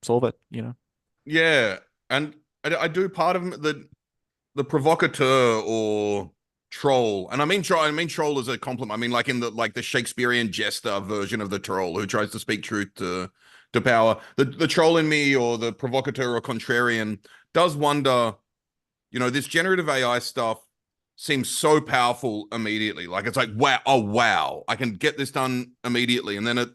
B: solve it, you know?
A: Yeah, and I do part of the provocateur or troll, and I mean troll as a compliment. I mean like in the Shakespearean jester version of the troll who tries to speak truth to power. The troll in me or the provocateur or contrarian does wonder, this generative AI stuff seems so powerful immediately. Like it's like, wow, oh wow, I can get this done immediately. And then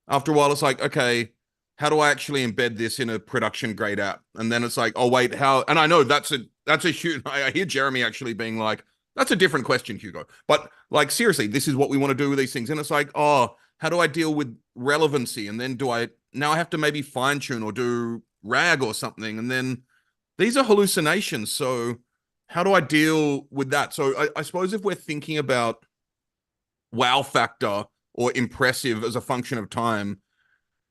A: after a while, it's like, okay, how do I actually embed this in a production grade app? And then it's like, oh wait, how? And I know that's a huge. I hear Jeremy actually being like, that's a different question, Hugo. But like seriously, this is what we want to do with these things. And it's like, oh, how do I deal with relevancy? And then do I now I have to maybe fine tune or do RAG or something? And then these are hallucinations. So how do I deal with that? So I suppose if we're thinking about wow factor or impressive as a function of time,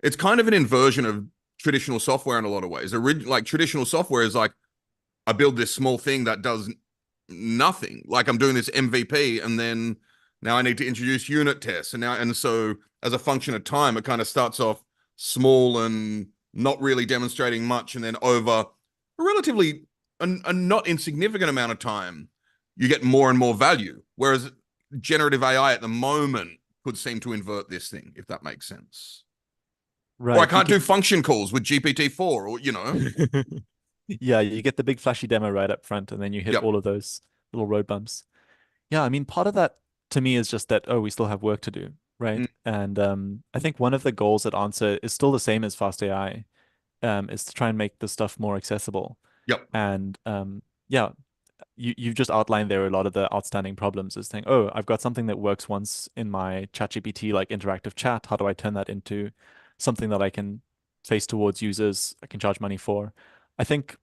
A: it's kind of an inversion of traditional software in a lot of ways. Like traditional software is like, I build this small thing that does nothing. Like I'm doing this MVP, and then now I need to introduce unit tests. And so as a function of time, it kind of starts off small and not really demonstrating much. And then over a relatively a not insignificant amount of time, you get more and more value. Whereas generative AI at the moment could seem to invert this thing, if that makes sense. Or I
B: Right. You
A: can't do
B: get
A: function calls with GPT-4, or.
B: yeah, you get the big flashy demo right up front, and then you hit
A: Yep.
B: all of those little road bumps. Yeah, I mean, part of that to me is just that, oh, we still have work to do,
A: Mm,
B: right? And I think one of the goals at Answer is still the same as fast AI, is to try and make this stuff more accessible.
A: yep.
B: And yeah, you've just outlined there a lot of the outstanding problems is saying, oh, I've got something that works once in my ChatGPT like interactive chat. How do I turn that into something that I can face towards users, I can charge money for? I think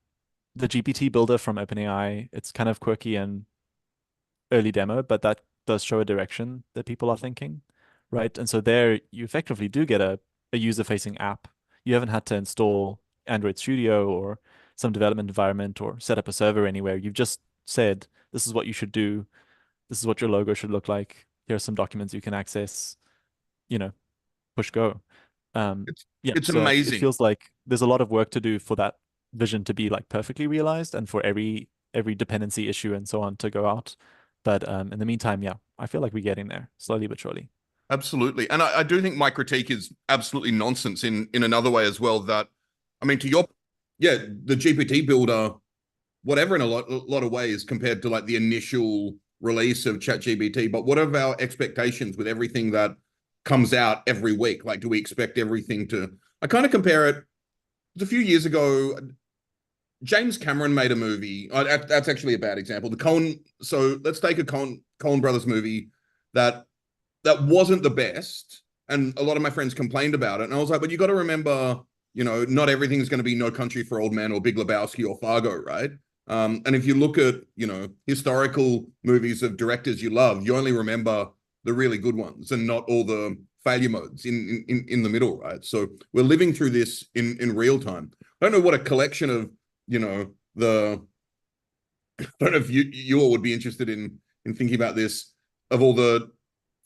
B: the GPT builder from OpenAI, it's kind of quirky and early demo, but that does show a direction that people are thinking, right? And so there you effectively do get a user-facing app. You haven't had to install Android Studio or some development environment or set up a server anywhere. You've just said, this is what you should do. This is what your logo should look like. Here are some documents you can access, you know, push go.
A: It's
B: Yeah,
A: it's
B: so it
A: amazing.
B: feels like there's a lot of work to do for that vision to be like perfectly realized and for every dependency issue and so on to go out. But in the meantime, yeah, I feel like we're getting there slowly but surely.
A: Absolutely. And I do think my critique is absolutely nonsense in another way as well. That I mean, to your yeah, the GPT builder, whatever in a lot of ways compared to like the initial release of ChatGPT. But what are our expectations with everything that comes out every week? Like, do we expect everything to I kind of compare it. It was a few years ago. James Cameron made a movie. That's actually a bad example. The Coen. So let's take a Coen Brothers movie that wasn't the best, and a lot of my friends complained about it. And I was like, but you got to remember, not everything's going to be No Country for Old Men or Big Lebowski or Fargo, right? And if you look at historical movies of directors you love, you only remember the really good ones and not all the failure modes in the middle, right? So we're living through this in real time. I don't know what a collection of the I don't know if you all would be interested in thinking about this, of all the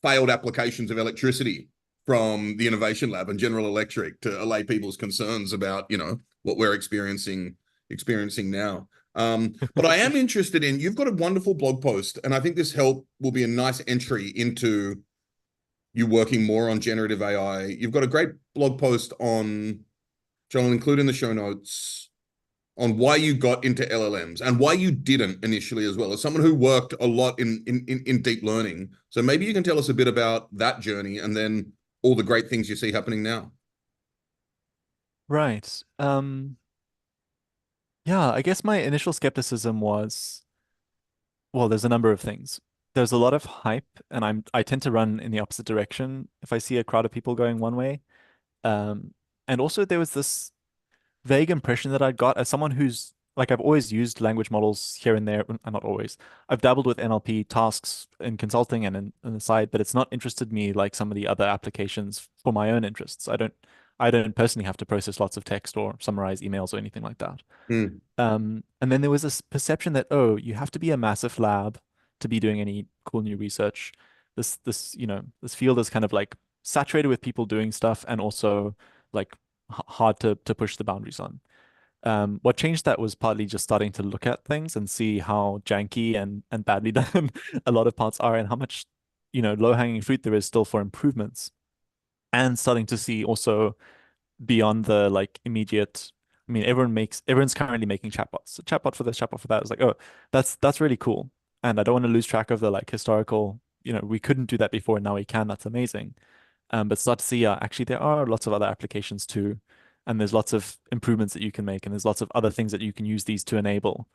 A: failed applications of electricity from the Innovation Lab and General Electric to allay people's concerns about what we're experiencing now. But I am interested in, you've got a wonderful blog post, and I think this help will be a nice entry into you working more on generative AI. You've got a great blog post on, which I'll include in the show notes, on why you got into LLMs and why you didn't initially as well, as someone who worked a lot in deep learning. So maybe you can tell us a bit about that journey and then all the great things you see happening now.
B: Right. Yeah, I guess my initial skepticism was, well, there's a number of things. There's a lot of hype, and I tend to run in the opposite direction if I see a crowd of people going one way. Um, and also there was this vague impression that I got as someone who's like I've always used language models here and there, not always. I've dabbled with NLP tasks in consulting and in the side, but it's not interested me like some of the other applications for my own interests. I don't personally have to process lots of text or summarize emails or anything like that.
A: Hmm.
B: And then there was this perception that, oh, you have to be a massive lab to be doing any cool new research. This field is kind of like saturated with people doing stuff and also like hard to push the boundaries on. What changed that was partly just starting to look at things and see how janky and badly done a lot of parts are and how much, low-hanging fruit there is still for improvements. And starting to see also beyond the like immediate. I mean, everyone's currently making chatbots. A chatbot for this, chatbot for that. It's like, oh, that's really cool. And I don't want to lose track of the like historical, we couldn't do that before and now we can. That's amazing. But start to see, actually there are lots of other applications too. And there's lots of improvements that you can make, and there's lots of other things that you can use these to enable.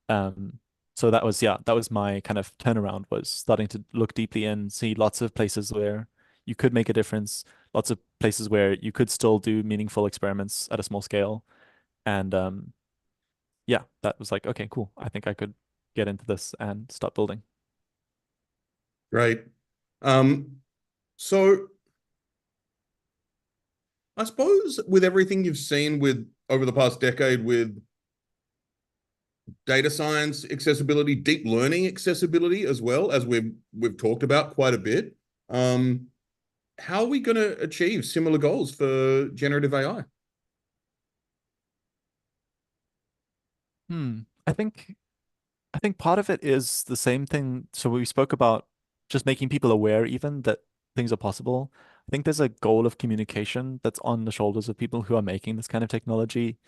B: Um, so that was my kind of turnaround, was starting to look deeply in, see lots of places where you could make a difference, lots of places where you could still do meaningful experiments at a small scale. And yeah, that was like, okay, cool. I think I could get into this and start building.
A: Great. So I suppose with everything you've seen with over the past decade with data science accessibility, deep learning accessibility, as well as we've talked about quite a bit. Um, how are we going to achieve similar goals for generative AI?
B: Hmm. I think part of it is the same thing. So we spoke about just making people aware even that things are possible. I think there's a goal of communication that's on the shoulders of people who are making this kind of technology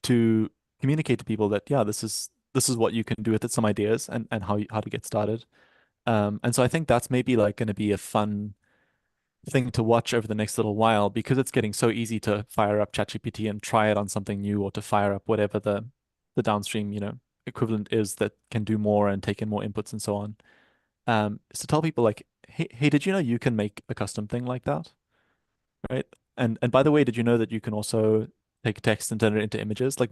B: to communicate to people that, yeah, this is what you can do with it, some ideas and how to get started. And so I think that's maybe like going to be a fun thing to watch over the next little while, because it's getting so easy to fire up ChatGPT and try it on something new, or to fire up whatever the downstream, equivalent is that can do more and take in more inputs and so on. Is to tell people like, hey, did you know you can make a custom thing like that? Right? And by the way, did you know that you can also take text and turn it into images? Like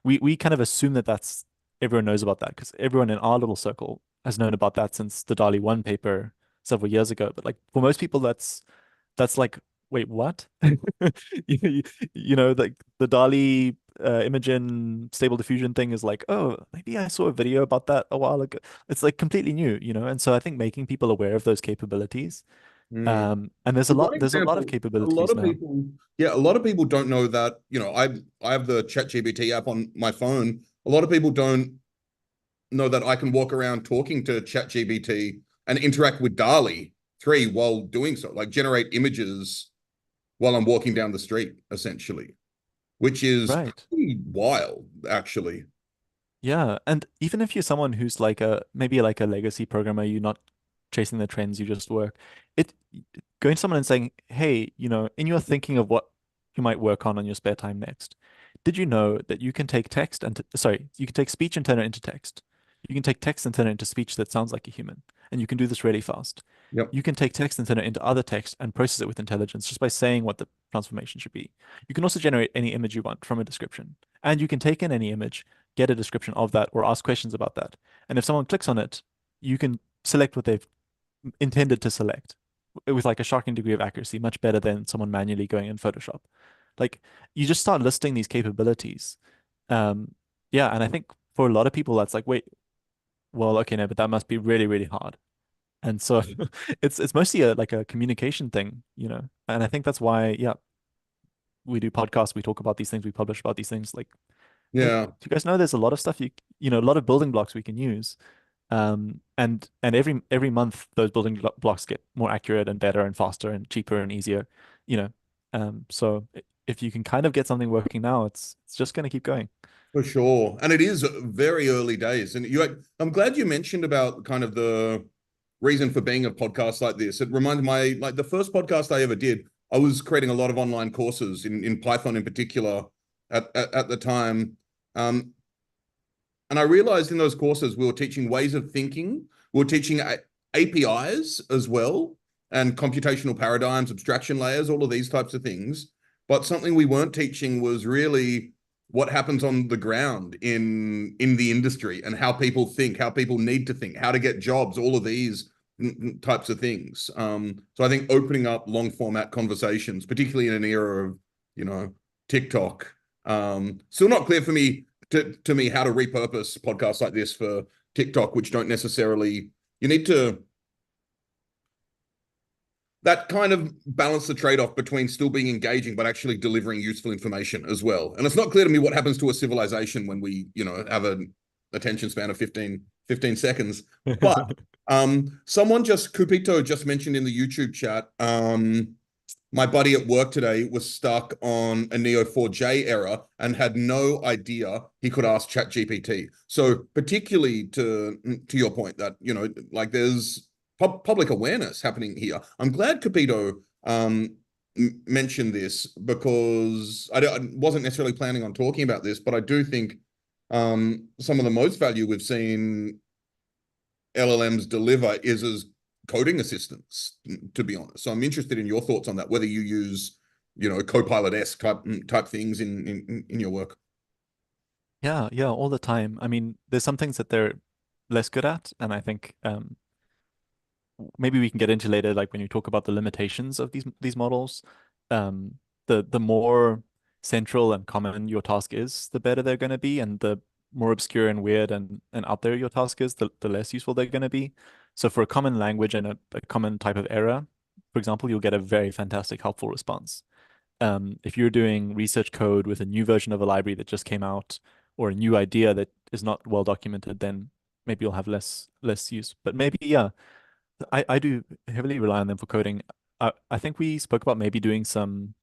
B: we kind of assume that that's everyone knows about that, because everyone in our little circle has known about that since the DALL-E 1 paper several years ago. But like for most people, that's like, wait, what? You, like the DALL-E Imogen Stable Diffusion thing is like, oh, maybe I saw a video about that a while ago. It's like completely new. And so I think making people aware of those capabilities.
A: Hmm.
B: And there's a
A: For
B: lot
A: one
B: there's a lot of
A: example, a lot
B: capabilities
A: of
B: now.
A: people, yeah, a lot of people don't know that, I have the ChatGPT app on my phone. A lot of people don't know that I can walk around talking to ChatGPT and interact with DALL-E 3 while doing so, like generate images while I'm walking down the street, essentially, which is
B: Right.
A: pretty wild, actually.
B: Yeah, and even if you're someone who's like maybe like a legacy programmer, you're not chasing the trends, you just work. It Going to someone and saying, "Hey, in your thinking of what you might work on your spare time next, did you know that you can take text and sorry, you can take speech and turn it into text. You can take text and turn it into speech that sounds like a human, and you can do this really fast.
A: Yep.
B: You can take text and turn it into other text and process it with intelligence just by saying what the transformation should be. You can also generate any image you want from a description, and you can take in any image, get a description of that, or ask questions about that. And if someone clicks on it, you can select what they've intended to select with like a shocking degree of accuracy, much better than someone manually going in Photoshop. Like you just start listing these capabilities. Um, yeah, and I think for a lot of people that's like, wait, well, okay, no, but that must be really, really hard. And so it's mostly like a communication thing. And I think that's why, yeah, we do podcasts, we talk about these things, we publish about these things. Like, hey, do
A: Yeah.
B: you guys know there's a lot of stuff a lot of building blocks we can use. And every month those building blocks get more accurate and better and faster and cheaper and easier, you know. So if you can kind of get something working now, it's just going to keep going.
A: For sure. And it is very early days. And I'm glad you mentioned about kind of the reason for being a podcast like this. It reminded my like the first podcast I ever did, I was creating a lot of online courses in Python in particular at the time. Um, and I realized in those courses we were teaching ways of thinking, we were teaching APIs as well, and computational paradigms, abstraction layers, all of these types of things. But something we weren't teaching was really what happens on the ground in the industry and how people think, how people need to think, how to get jobs, all of these types of things. So I think opening up long format conversations, particularly in an era of, you know, TikTok, still not clear for me to me how to repurpose podcasts like this for TikTok, which don't necessarily, you need to that kind of balance the trade-off between still being engaging but actually delivering useful information as well. And it's not clear to me what happens to a civilization when we, you know, have an attention span of 15 seconds. But someone just Cupito just mentioned in the YouTube chat, my buddy at work today was stuck on a Neo4j error and had no idea he could ask ChatGPT. So particularly to your point that, you know, like there's public awareness happening here. I'm glad Capito mentioned this because I wasn't necessarily planning on talking about this, but I do think some of the most value we've seen LLMs deliver is as coding assistants, to be honest. So I'm interested in your thoughts on that, whether you use, you know, Copilot-esque type things in your work.
B: Yeah, yeah, all the time. I mean, there's some things that they're less good at, and I think maybe we can get into later, like when you talk about the limitations of these models. Um, the more central and common your task is, the better they're going to be, and the more obscure and weird and out there your task is, the less useful they're going to be. So for a common language and a common type of error, for example, you'll get a very fantastic, helpful response. If you're doing research code with a new version of a library that just came out or a new idea that is not well documented, then maybe you'll have less use. But maybe, yeah, I do heavily rely on them for coding. I think we spoke about maybe doing some,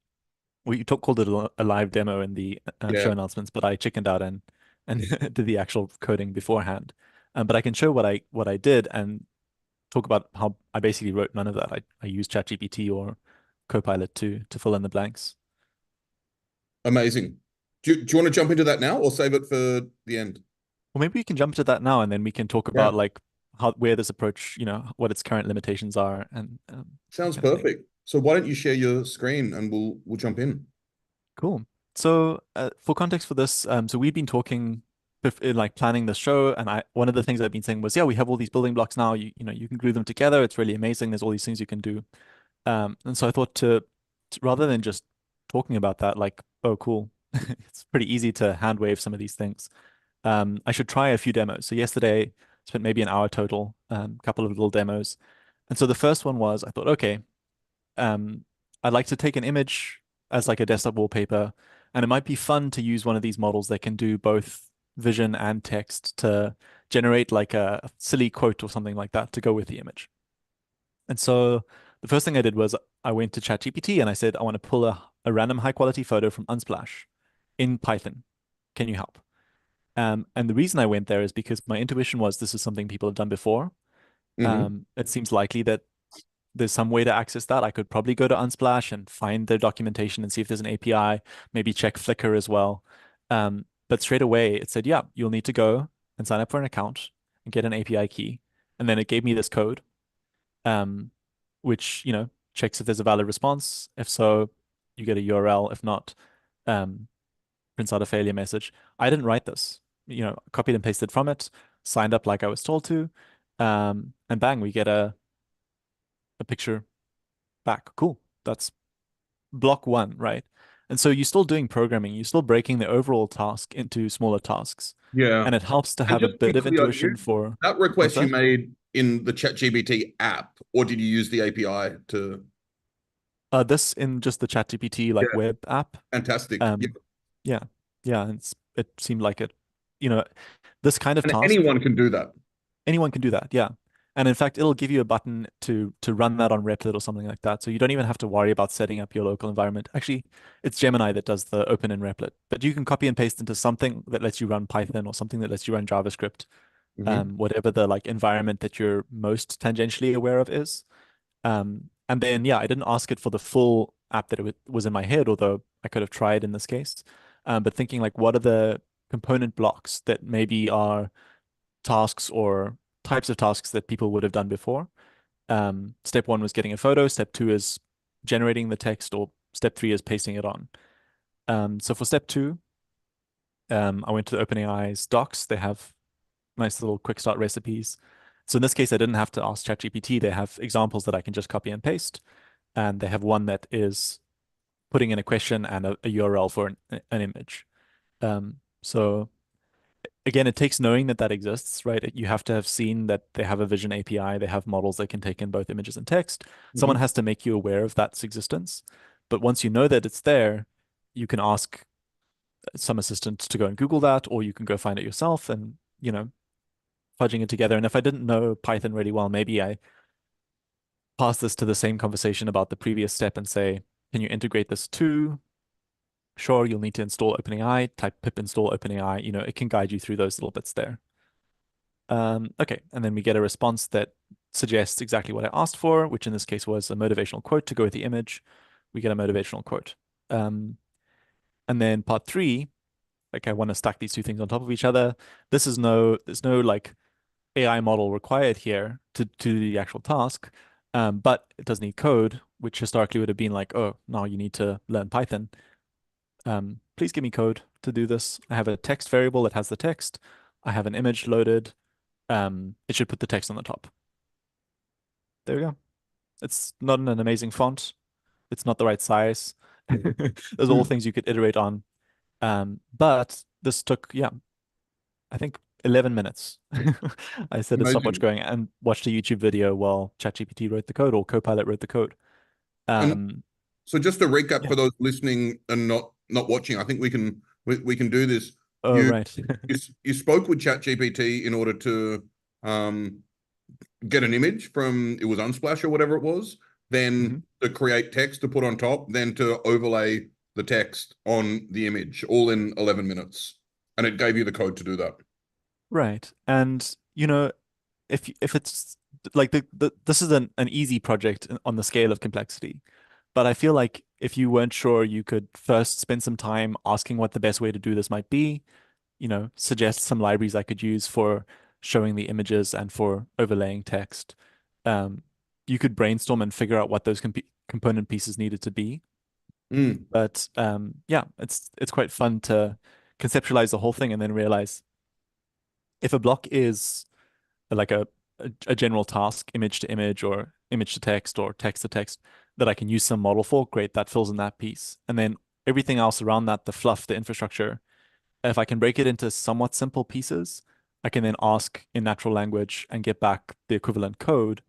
B: we called it a live demo in the show
A: Yeah,
B: announcements, but I chickened out and did the actual coding beforehand. But I can show what I did and talk about how I basically wrote none of that. I used ChatGPT or Copilot to fill in the blanks.
A: amazing. Do you want to jump into that now or save it for the end?
B: Well, maybe we can jump to that now, and then we can talk
A: Yeah,
B: about like how where this approach, what its current limitations are, and that
A: sounds
B: kind of thing.
A: perfect. So why don't you share your screen and we'll jump in.
B: Cool. So, for context for this, so we've been talking in like planning the show, and one of the things I've been saying was, yeah, we have all these building blocks now. You can glue them together. It's really amazing. There's all these things you can do. And so I thought rather than just talking about that, like, oh, cool, it's pretty easy to hand wave some of these things. I should try a few demos. So yesterday, spent maybe an hour total, a couple of little demos. And so the first one was, I thought, okay, um, I'd like to take an image as like a desktop wallpaper, and it might be fun to use one of these models that can do both vision and text to generate like a silly quote or something like that to go with the image. And so the first thing I did was I went to ChatGPT and I said, I want to pull a random high quality photo from Unsplash in Python. Can you help? And the reason I went there is because my intuition was this is something people have done before.
A: Hmm.
B: It seems likely that there's some way to access that. I could probably go to Unsplash and find their documentation and see if there's an API, maybe check Flickr as well. But straight away it said, yeah, you'll need to go and sign up for an account and get an API key. And then it gave me this code, um, which, checks if there's a valid response. If so, you get a URL. If not, um, prints out a failure message. I didn't write this, copied and pasted from it, signed up like I was told to, and bang, we get a picture back. Cool. That's block one, right? And so you're still doing programming, you're still breaking the overall task into smaller tasks.
A: Yeah.
B: And it helps to
A: And
B: have a
A: just to be
B: bit of
A: clear,
B: intuition for
A: that
B: what's
A: request you
B: that?
A: made in the ChatGPT app, or did you use the API to?
B: This in just the ChatGPT
A: Yeah,
B: like web app.
A: fantastic. Yeah.
B: Um, yeah, yeah, and it seemed like it, you know, this kind of
A: And
B: task,
A: anyone can do that.
B: anyone can do that. Yeah. And in fact, it'll give you a button to run that on Replit or something like that. So you don't even have to worry about setting up your local environment. Actually, it's Gemini that does the open in Replit, but you can copy and paste into something that lets you run Python or something that lets you run JavaScript,
A: Hmm.
B: whatever the like environment that you're most tangentially aware of is. And then, yeah, I didn't ask it for the full app that it was in my head, although I could have tried in this case. But thinking like, what are the component blocks that maybe are tasks or types of tasks that people would have done before? Step one was getting a photo. Step two is generating the text, or step three is pasting it on. So for step two, I went to the OpenAI's docs. They have nice little quick start recipes. So in this case, I didn't have to ask ChatGPT. They have examples that I can just copy and paste. And they have one that is putting in a question and a URL for an image. So again, it takes knowing that that exists, right? You have to have seen that they have a vision API. They have models that can take in both images and text. Someone
A: Hmm.
B: has to make you aware of that's existence. But once you know that it's there, you can ask some assistant to go and Google that, or you can go find it yourself and, fudging it together. And if I didn't know Python really well, maybe I pass this to the same conversation about the previous step and say, can you integrate this too? Sure, you'll need to install OpenAI, type pip install OpenAI. It can guide you through those little bits there. Okay, and then we get a response that suggests exactly what I asked for, which in this case was a motivational quote to go with the image. We get a motivational quote. Um, and then part three, like I want to stack these two things on top of each other. There's no like AI model required here to do the actual task, but it does need code, which historically would have been like, oh, now you need to learn Python. Please give me code to do this. I have a text variable that has the text. I have an image loaded. It should put the text on the top. There we go. It's not an amazing font. It's not the right size. There's all
A: Hmm.
B: things you could iterate on. But this took, yeah, I think 11 minutes. I set a stopwatch
A: Amazing.
B: going and watched a YouTube video while ChatGPT wrote the code or Copilot wrote the code.
A: And
B: Um,
A: so just to recap
B: yeah.
A: for those listening and not watching, I think we can do this.
B: Oh,
A: You
B: right.
A: you spoke with ChatGPT in order to um get an image from, it was Unsplash or whatever it was,
B: hmm
A: then to create text to put on top, then to overlay the text on the image, all in 11 minutes. And it gave you the code to do that.
B: Right. And, if it's like this is an easy project on the scale of complexity. But I feel like if you weren't sure, you could first spend some time asking what the best way to do this might be, suggest some libraries I could use for showing the images and for overlaying text. Um, you could brainstorm and figure out what those component pieces needed to be.
A: Mm.
B: But yeah, it's quite fun to conceptualize the whole thing and then realize if a block is like a general task, image to image or image to text or text to text that I can use some model for, great, that fills in that piece. And then everything else around that, the fluff, the infrastructure, if I can break it into somewhat simple pieces, I can then ask in natural language and get back the equivalent code,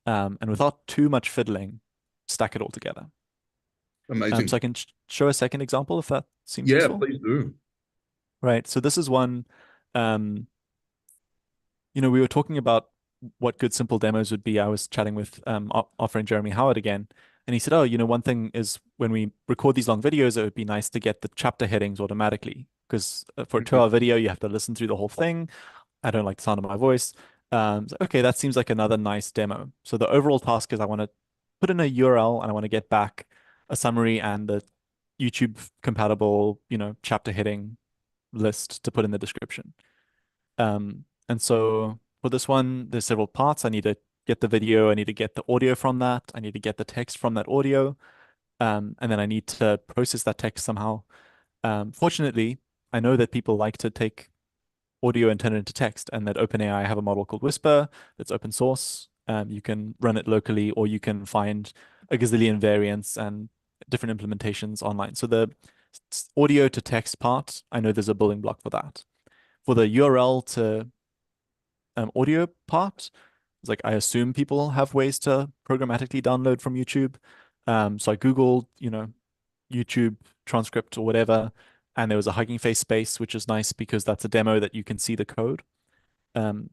B: and without too much fiddling, stack it all together. So
A: Amazing.
B: I can show a second example if that seems
A: Yeah,
B: useful.
A: please do.
B: Right. So this is one. Um, we were talking about what good simple demos would be. I was chatting with our friend Jeremy Howard again, and he said, "Oh, one thing is when we record these long videos, it would be nice to get the chapter headings automatically because for a
A: Mhm.
B: 2 hour video, you have to listen through the whole thing. I don't like the sound of my voice. So, okay, that seems like another nice demo. So the overall task is I want to put in a URL and I want to get back a summary and the YouTube compatible, chapter heading list to put in the description. And so for this one, there's several parts. I need to get the video, I need to get the audio from that, I need to get the text from that audio, and then I need to process that text somehow. Fortunately, I know that people like to take audio and turn it into text, and that OpenAI have a model called Whisper that's open source. You can run it locally, or you can find a gazillion variants and different implementations online. So the audio to text part, I know there's a building block for that. For the URL to audio part, it's like I assume people have ways to programmatically download from YouTube. So I Googled, YouTube transcript or whatever, and there was a Hugging Face space, which is nice because that's a demo that you can see the code. Um,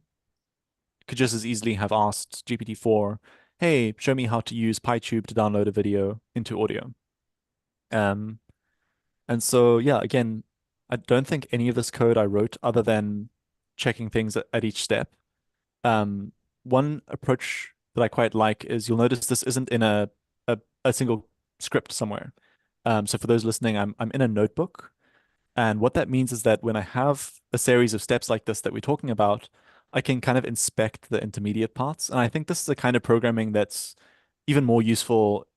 B: could just as easily have asked GPT-4, hey, show me how to use PyTube to download a video into audio. Um, and so, yeah, again, I don't think any of this code I wrote other than checking things at each step. Um, One approach that I quite like is you'll notice this isn't in a single script somewhere. So for those listening, I'm in a notebook. And what that means is that when I have a series of steps like this that we're talking about, I can kind of inspect the intermediate parts. And I think this is the kind of programming that's even more useful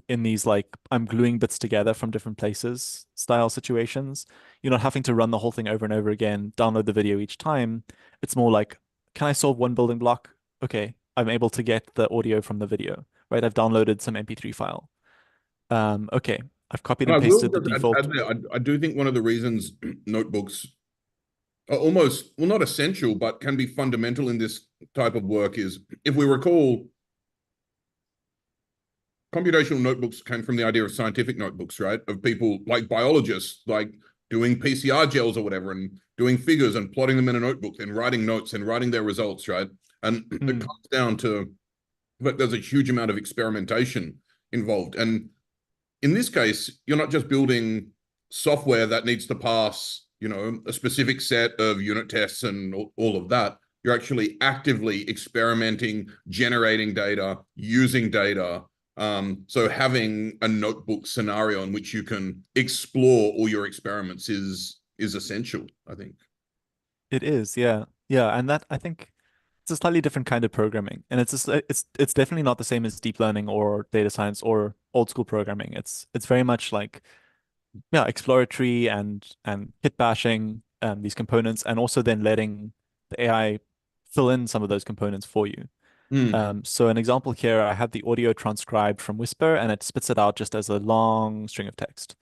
B: in these like I'm gluing bits together from different places style situations. You're not having to run the whole thing over and over again, download the video each time. It's more like, can I solve one building block? Okay, I'm able to get the audio from the video, right? I've downloaded some MP3 file. Okay, I've copied
A: And
B: and
A: I will
B: pasted the
A: just
B: default.
A: add there, I do think one of the reasons notebooks are almost, well, not essential, but can be fundamental in this type of work is, if we recall, computational notebooks came from the idea of scientific notebooks, right? Of people like biologists, like doing PCR gels or whatever, and doing figures and plotting them in a notebook and writing notes and writing their results, right? And it
B: Hmm,
A: comes down to, but there's a huge amount of experimentation involved. And in this case, you're not just building software that needs to pass, a specific set of unit tests and all of that. You're actually actively experimenting, generating data, using data. So having a notebook scenario in which you can explore all your experiments is essential, I think.
B: it is, yeah. Yeah, and that I think it's a slightly different kind of programming. And it's definitely not the same as deep learning or data science or old school programming. It's very much like yeah, exploratory and hit bashing these components, and also then letting the AI fill in some of those components for you.
A: Mm.
B: So an example here, I had the audio transcribed from Whisper, and it spits it out just as a long string of text.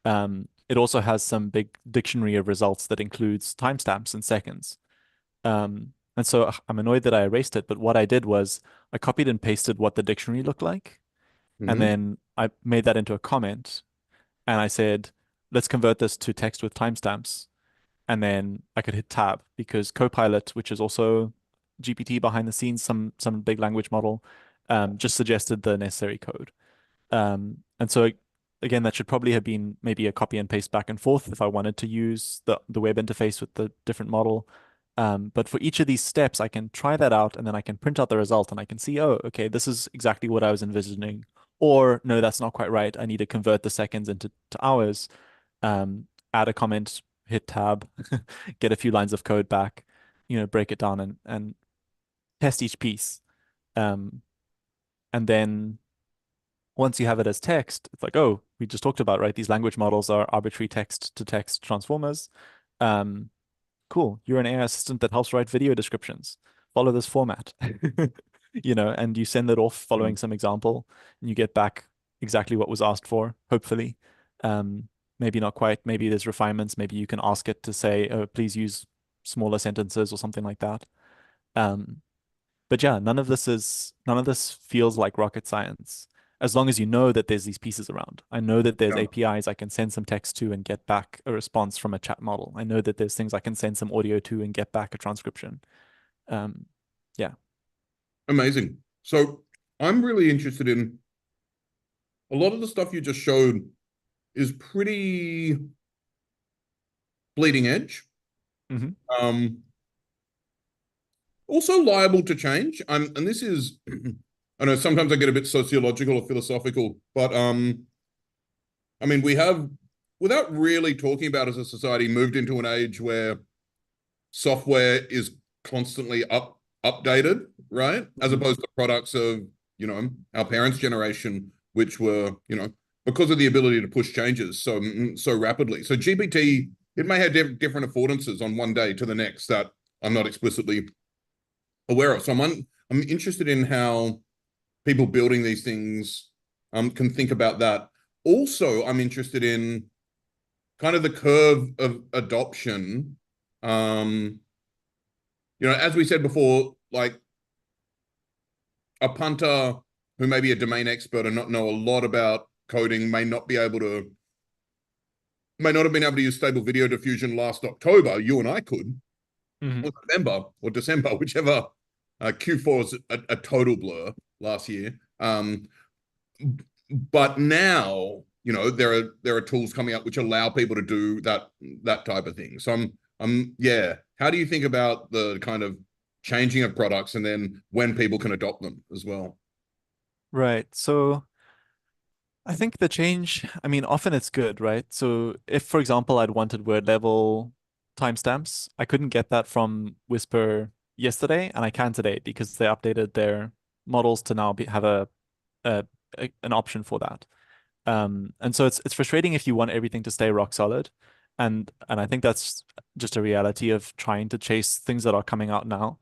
B: It also has some big dictionary of results that includes timestamps and seconds. And so I'm annoyed that I erased it, but what I did was I copied and pasted what the dictionary looked like, and
A: Mm-hmm.
B: then I made that into a comment, and I said, let's convert this to text with timestamps. And then I could hit tab because Copilot, which is also GPT behind the scenes, some big language model, just suggested the necessary code. And so again, that should probably have been maybe a copy and paste back and forth if I wanted to use the web interface with the different model. But for each of these steps, I can try that out and then I can print out the result and I can see, oh, okay, this is exactly what I was envisioning. Or no, that's not quite right. I need to convert the seconds into hours, add a comment, hit tab, get a few lines of code back, break it down and test each piece. Um, and then once you have it as text, it's like, oh, we just talked about, right? These language models are arbitrary text to text transformers. Um, cool. You're an AI assistant that helps write video descriptions. Follow this format, and you send it off following some example, and you get back exactly what was asked for, hopefully. Um, Maybe not quite. Maybe there's refinements. Maybe you can ask it to say, oh, please use smaller sentences or something like that. Um, but yeah, none of this feels like rocket science. As long as you know that there's these pieces around. I know that there's
A: Yeah.
B: APIs I can send some text to and get back a response from a chat model. I know that there's things I can send some audio to and get back a transcription. Um, yeah.
A: Amazing. So I'm really interested in a lot of the stuff you just showed is pretty bleeding edge.
B: Hmm.
A: Um, Also liable to change. And this is, I know sometimes I get a bit sociological or philosophical, but I mean, we have, without really talking about as a society, moved into an age where software is constantly updated, right? As
B: Hmm.
A: opposed to products of, our parents' generation, which were, because of the ability to push changes so rapidly. So GPT, it may have different affordances on one day to the next that I'm not explicitly aware of. So I'm interested in how people building these things can think about that. Also, I'm interested in kind of the curve of adoption. Um, as we said before, like a punter who may be a domain expert and not know a lot about coding may not have been able to use stable video diffusion last October. You and I could,
B: Hmm.
A: or November or December, whichever Q4 was a total blur last year. But now, there are tools coming up which allow people to do that type of thing. So yeah. How do you think about the kind of changing of products and then when people can adopt them as well?
B: Right. So I think the change, I mean, often it's good, right? So if, for example, I'd wanted word level timestamps, I couldn't get that from Whisper yesterday, and I can today because they updated their models to now have a an option for that. And so it's frustrating if you want everything to stay rock solid. And I think that's just a reality of trying to chase things that are coming out now.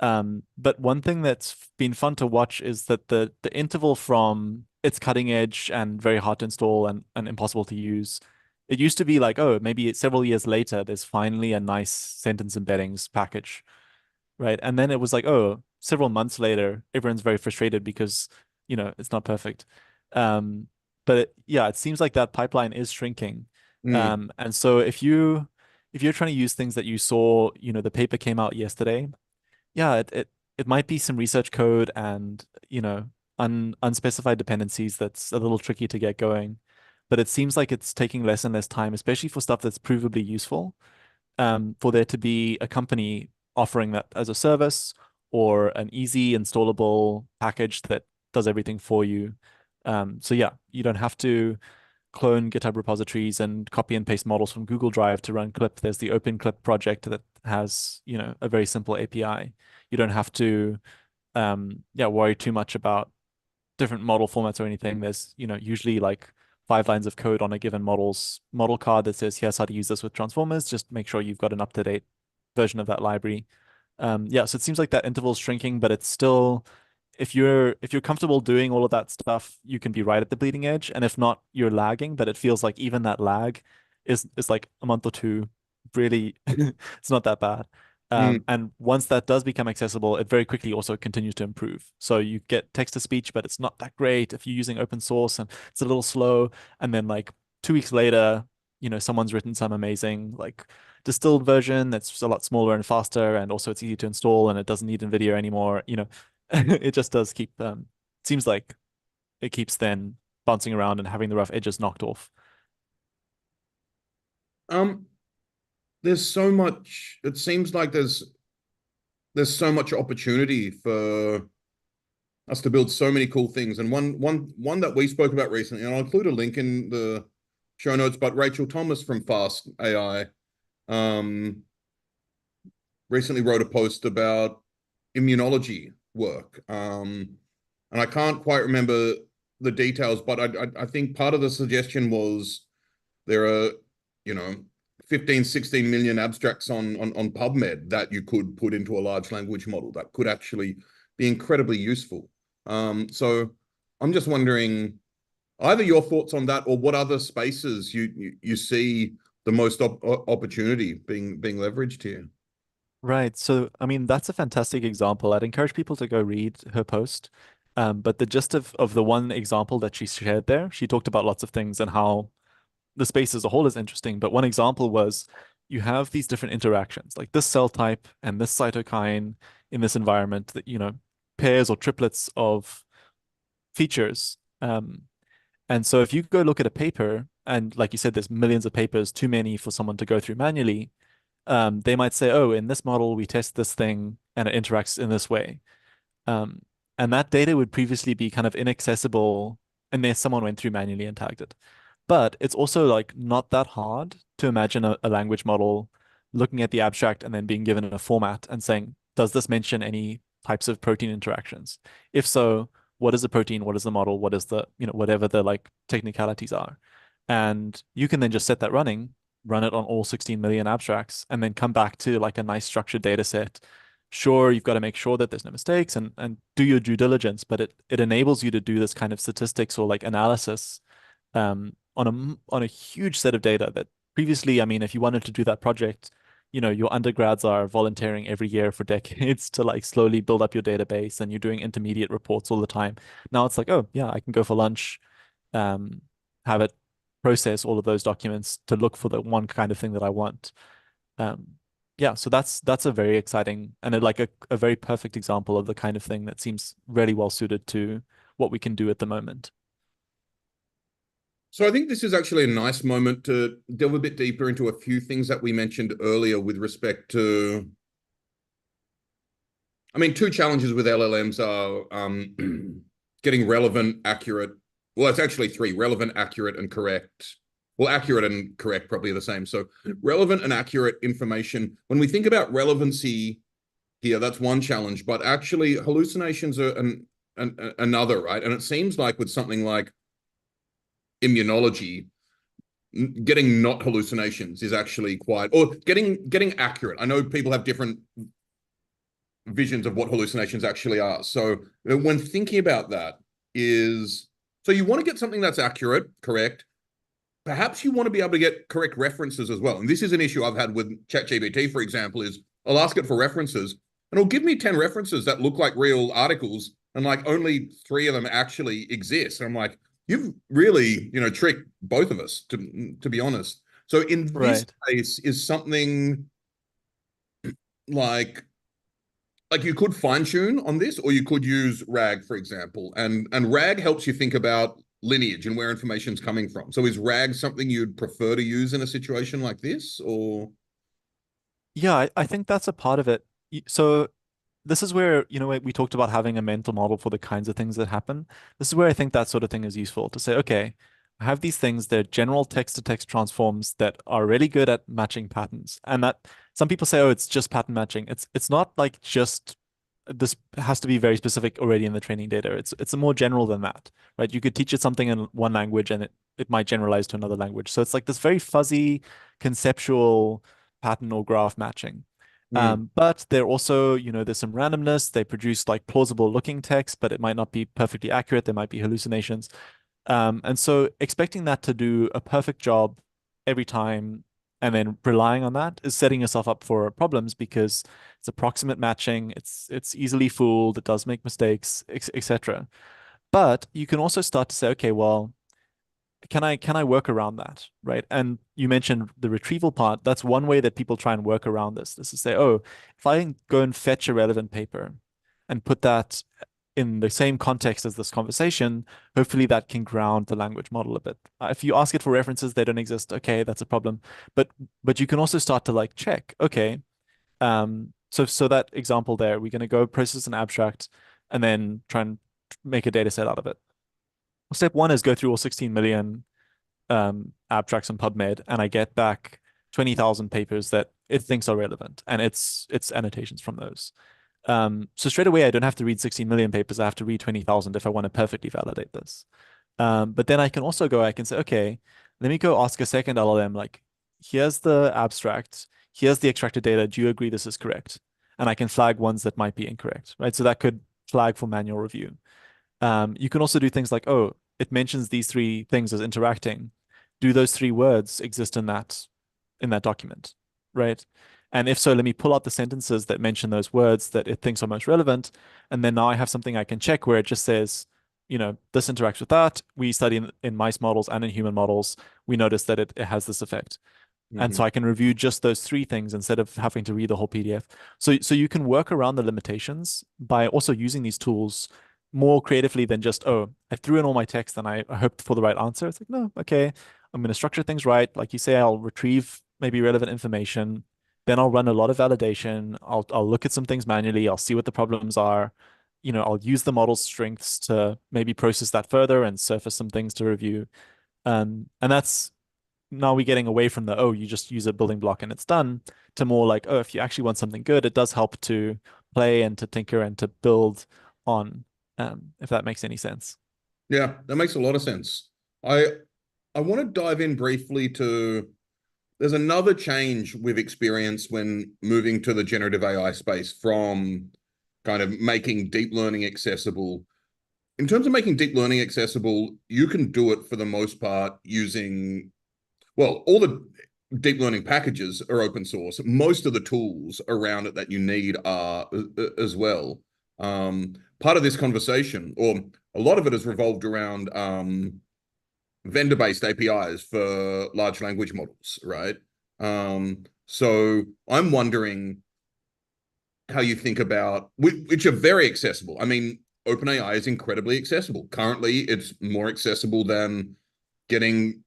B: But one thing that's been fun to watch is that the interval from it's cutting edge and very hard to install and impossible to use. It used to be like, oh, maybe several years later, there's finally a nice sentence embeddings package, right? And then it was like, oh, several months later, everyone's very frustrated because, it's not perfect. Um, yeah, it seems like that pipeline is shrinking.
A: Mm,
B: And so if you're trying to use things that you saw, the paper came out yesterday, yeah, it might be some research code and, unspecified dependencies that's a little tricky to get going. But it seems like it's taking less and less time, especially for stuff that's provably useful, for there to be a company offering that as a service or an easy installable package that does everything for you. So yeah, you don't have to clone GitHub repositories and copy and paste models from Google Drive to run Clip. There's the Open Clip project that has, a very simple API. You don't have to, yeah, worry too much about different model formats or anything. There's, usually like 5 lines of code on a given model card that says, here's how to use this with transformers. Just make sure you've got an up-to-date version of that library. Yeah, so it seems like that interval is shrinking, but it's still, if you're comfortable doing all of that stuff, you can be right at the bleeding edge. And if not, you're lagging, but it feels like even that lag is like a month or two. Really, it's not that bad.
A: mm.
B: And once that does become accessible, it very quickly also continues to improve. So you get text to speech, but it's not that great if you're using open source and it's a little slow. And then like 2 weeks later, someone's written some amazing like distilled version that's a lot smaller and faster, and also it's easy to install and it doesn't need NVIDIA anymore. It just does keep seems like it keeps then bouncing around and having the rough edges knocked off.
A: Um, there's so much. It seems like there's so much opportunity for us to build so many cool things. And one that we spoke about recently, and I'll include a link in the show notes, but Rachel Thomas from Fast AI um, recently wrote a post about immunology work. And I can't quite remember the details, but I think part of the suggestion was there are, you know, 15, 16 million abstracts on PubMed that you could put into a large language model that could actually be incredibly useful. So I'm just wondering either your thoughts on that or what other spaces you see the most opportunity being leveraged here.
B: Right. So, I mean, that's a fantastic example. I'd encourage people to go read her post. But the gist of the one example that she shared there, she talked about lots of things and how the space as a whole is interesting. But one example was you have these different interactions, like this cell type and this cytokine in this environment that, pairs or triplets of features. And so if you go look at a paper, and like you said, there's millions of papers, too many for someone to go through manually, they might say, oh, in this model, we test this thing and it interacts in this way. Um, and that data would previously be kind of inaccessible unless someone went through manually and tagged it. But it's also like not that hard to imagine a language model looking at the abstract and then being given a format and saying, does this mention any types of protein interactions? If so, what is the protein? What is the model? What is the, whatever the like technicalities are? And you can then just set that running, run it on all 16 million abstracts, and then come back to like a nice structured data set. Sure, you've got to make sure that there's no mistakes and do your due diligence, but it enables you to do this kind of statistics or like analysis on a huge set of data that previously, I mean, if you wanted to do that project, your undergrads are volunteering every year for decades to like slowly build up your database and you're doing intermediate reports all the time. Now it's like, oh yeah, I can go for lunch, um, have it process all of those documents to look for the one kind of thing that I want. Um, Yeah, so that's a very exciting and like a very perfect example of the kind of thing that seems really well suited to what we can do at the moment.
A: So I think this is actually a nice moment to delve a bit deeper into a few things that we mentioned earlier with respect to, I mean, two challenges with LLMs are getting relevant, accurate. Well, it's actually three: relevant, accurate, and correct. Well, accurate and correct probably are the same. So relevant and accurate information. When we think about relevancy here, that's one challenge, but actually hallucinations are another, right? And it seems like with something like immunology, getting not hallucinations is actually quite, or getting accurate. I know people have different visions of what hallucinations actually are. So when thinking about that is, so you want to get something that's accurate, correct. Perhaps you want to be able to get correct references as well. And this is an issue I've had with ChatGPT, for example, is I'll ask it for references and it'll give me 10 references that look like real articles and like only three of them actually exist. And I'm like, you've really, tricked both of us, to be honest. So in this
B: Right.
A: case is something like you could fine tune on this, or you could use RAG, for example, and RAG helps you think about lineage and where information's coming from. So is RAG something you'd prefer to use in a situation like this, or?
B: Yeah, I think that's a part of it. So this is where, we talked about having a mental model for the kinds of things that happen. This is where I think that sort of thing is useful to say, okay, I have these things, they're general text-to-text transforms that are really good at matching patterns. And that some people say, oh, it's just pattern matching. It's not like just this has to be very specific already in the training data. It's more general than that, right? You could teach it something in one language and it might generalize to another language. So it's like this very fuzzy conceptual pattern or graph matching.
A: Hmm.
B: But they're also, there's some randomness. They produce like plausible looking text, but it might not be perfectly accurate. There might be hallucinations. And so expecting that to do a perfect job every time and then relying on that is setting yourself up for problems because it's approximate matching, it's easily fooled, it does make mistakes, etc. But you can also start to say, okay, well, can I work around that, right? And you mentioned the retrieval part. That's one way that people try and work around this. This is say, oh, if I can go and fetch a relevant paper and put that in the same context as this conversation, hopefully that can ground the language model a bit. If you ask it for references, they don't exist. Okay, that's a problem. But you can also start to like check. Okay, so that example there, we're going to go process an abstract and then try and make a data set out of it. Step one is go through all 16 million abstracts on PubMed, and I get back 20,000 papers that it thinks are relevant, and it's annotations from those. So straight away, I don't have to read 16 million papers. I have to read 20,000 if I want to perfectly validate this. But then I can also go, I can say, okay, let me go ask a second LLM, like, here's the abstract, here's the extracted data. Do you agree this is correct? And I can flag ones that might be incorrect, right? So that could flag for manual review. You can also do things like, oh, it mentions these three things as interacting. Do those three words exist in that document, right? And if so, let me pull out the sentences that mention those words that it thinks are most relevant. And then now I have something I can check where it just says, this interacts with that. We study in mice models and in human models. We notice that it has this effect. And so
A: Mhm.
B: I can review just those three things instead of having to read the whole PDF. So you can work around the limitations by also using these tools more creatively than just, oh, I threw in all my text and I hoped for the right answer. It's like, no, okay, I'm going to structure things right. Like you say, I'll retrieve maybe relevant information. Then I'll run a lot of validation. I'll look at some things manually. I'll see what the problems are. I'll use the model's strengths to maybe process that further and surface some things to review. And that's now we're getting away from the, oh, you just use a building block and it's done, to more like, oh, if you actually want something good, it does help to play and to tinker and to build on, if that makes any sense.
A: Yeah, that makes a lot of sense. I I want to dive in briefly to, there's another change we've experienced when moving to the generative AI space from kind of making deep learning accessible. In terms of making deep learning accessible, you can do it for the most part using, well, all the deep learning packages are open source. Most of the tools around it that you need are as well. Part of this conversation, or a lot of it, has revolved around vendor-based APIs for large language models, right? So I'm wondering how you think about which are very accessible. I mean, OpenAI is incredibly accessible. Currently, it's more accessible than getting,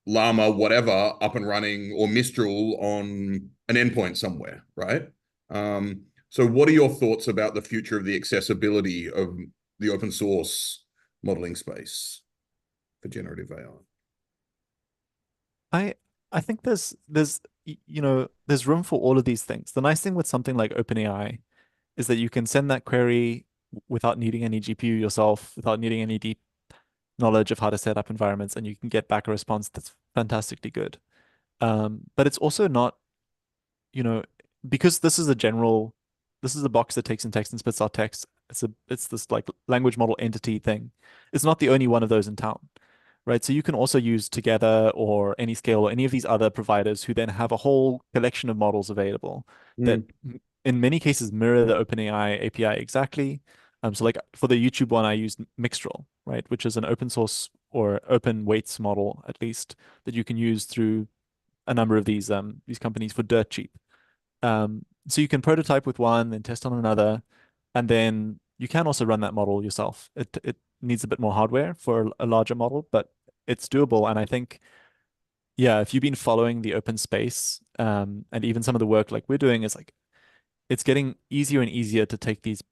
A: Llama, whatever, up and running or Mistral on an endpoint somewhere, right? So what are your thoughts about the future of the accessibility of the open source modeling space for generative AI?
B: I I think there's room for all of these things. The nice thing with something like OpenAI is that you can send that query without needing any GPU yourself, without needing any deep knowledge of how to set up environments, and you can get back a response that's fantastically good. But it's also not, you know, because this is a box that takes in text and spits out text. It's this like language model entity thing. It's not the only one of those in town, right? So you can also use Together or Anyscale or any of these other providers who then have a whole collection of models available that
A: Mm,
B: in many cases mirror the OpenAI API exactly. So like for the YouTube one, I used Mixtral, right, which is an open source or open weights model at least that you can use through a number of these companies for dirt cheap. So you can prototype with one, then test on another, and then you can also run that model yourself. It needs a bit more hardware for a larger model, but it's doable. And I think, yeah, if you've been following the open space, and even some of the work like we're doing is like it's getting easier and easier to take these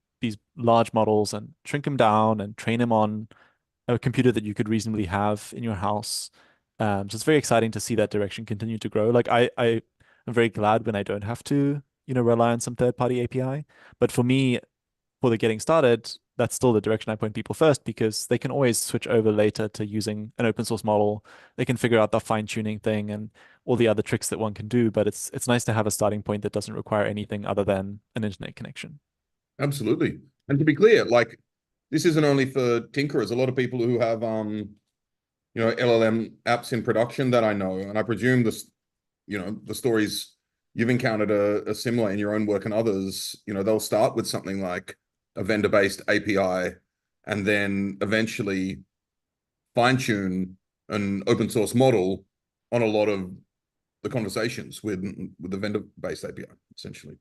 B: large models and shrink them down and train them on a computer that you could reasonably have in your house. So it's very exciting to see that direction continue to grow. Like I am very glad when I don't have to, rely on some third-party API. But for me, for the getting started, that's still the direction I point people first because they can always switch over later to using an open source model. They can figure out the fine-tuning thing and all the other tricks that one can do. But it's nice to have a starting point that doesn't require anything other than an internet connection.
A: absolutely. And to be clear, like this isn't only for tinkerers. A lot of people who have LLM apps in production that I know, and I presume this, the stories you've encountered are similar in your own work and others. They'll start with something like a vendor-based API, and then eventually fine-tune an open source model on a lot of the conversations with the vendor-based API, essentially.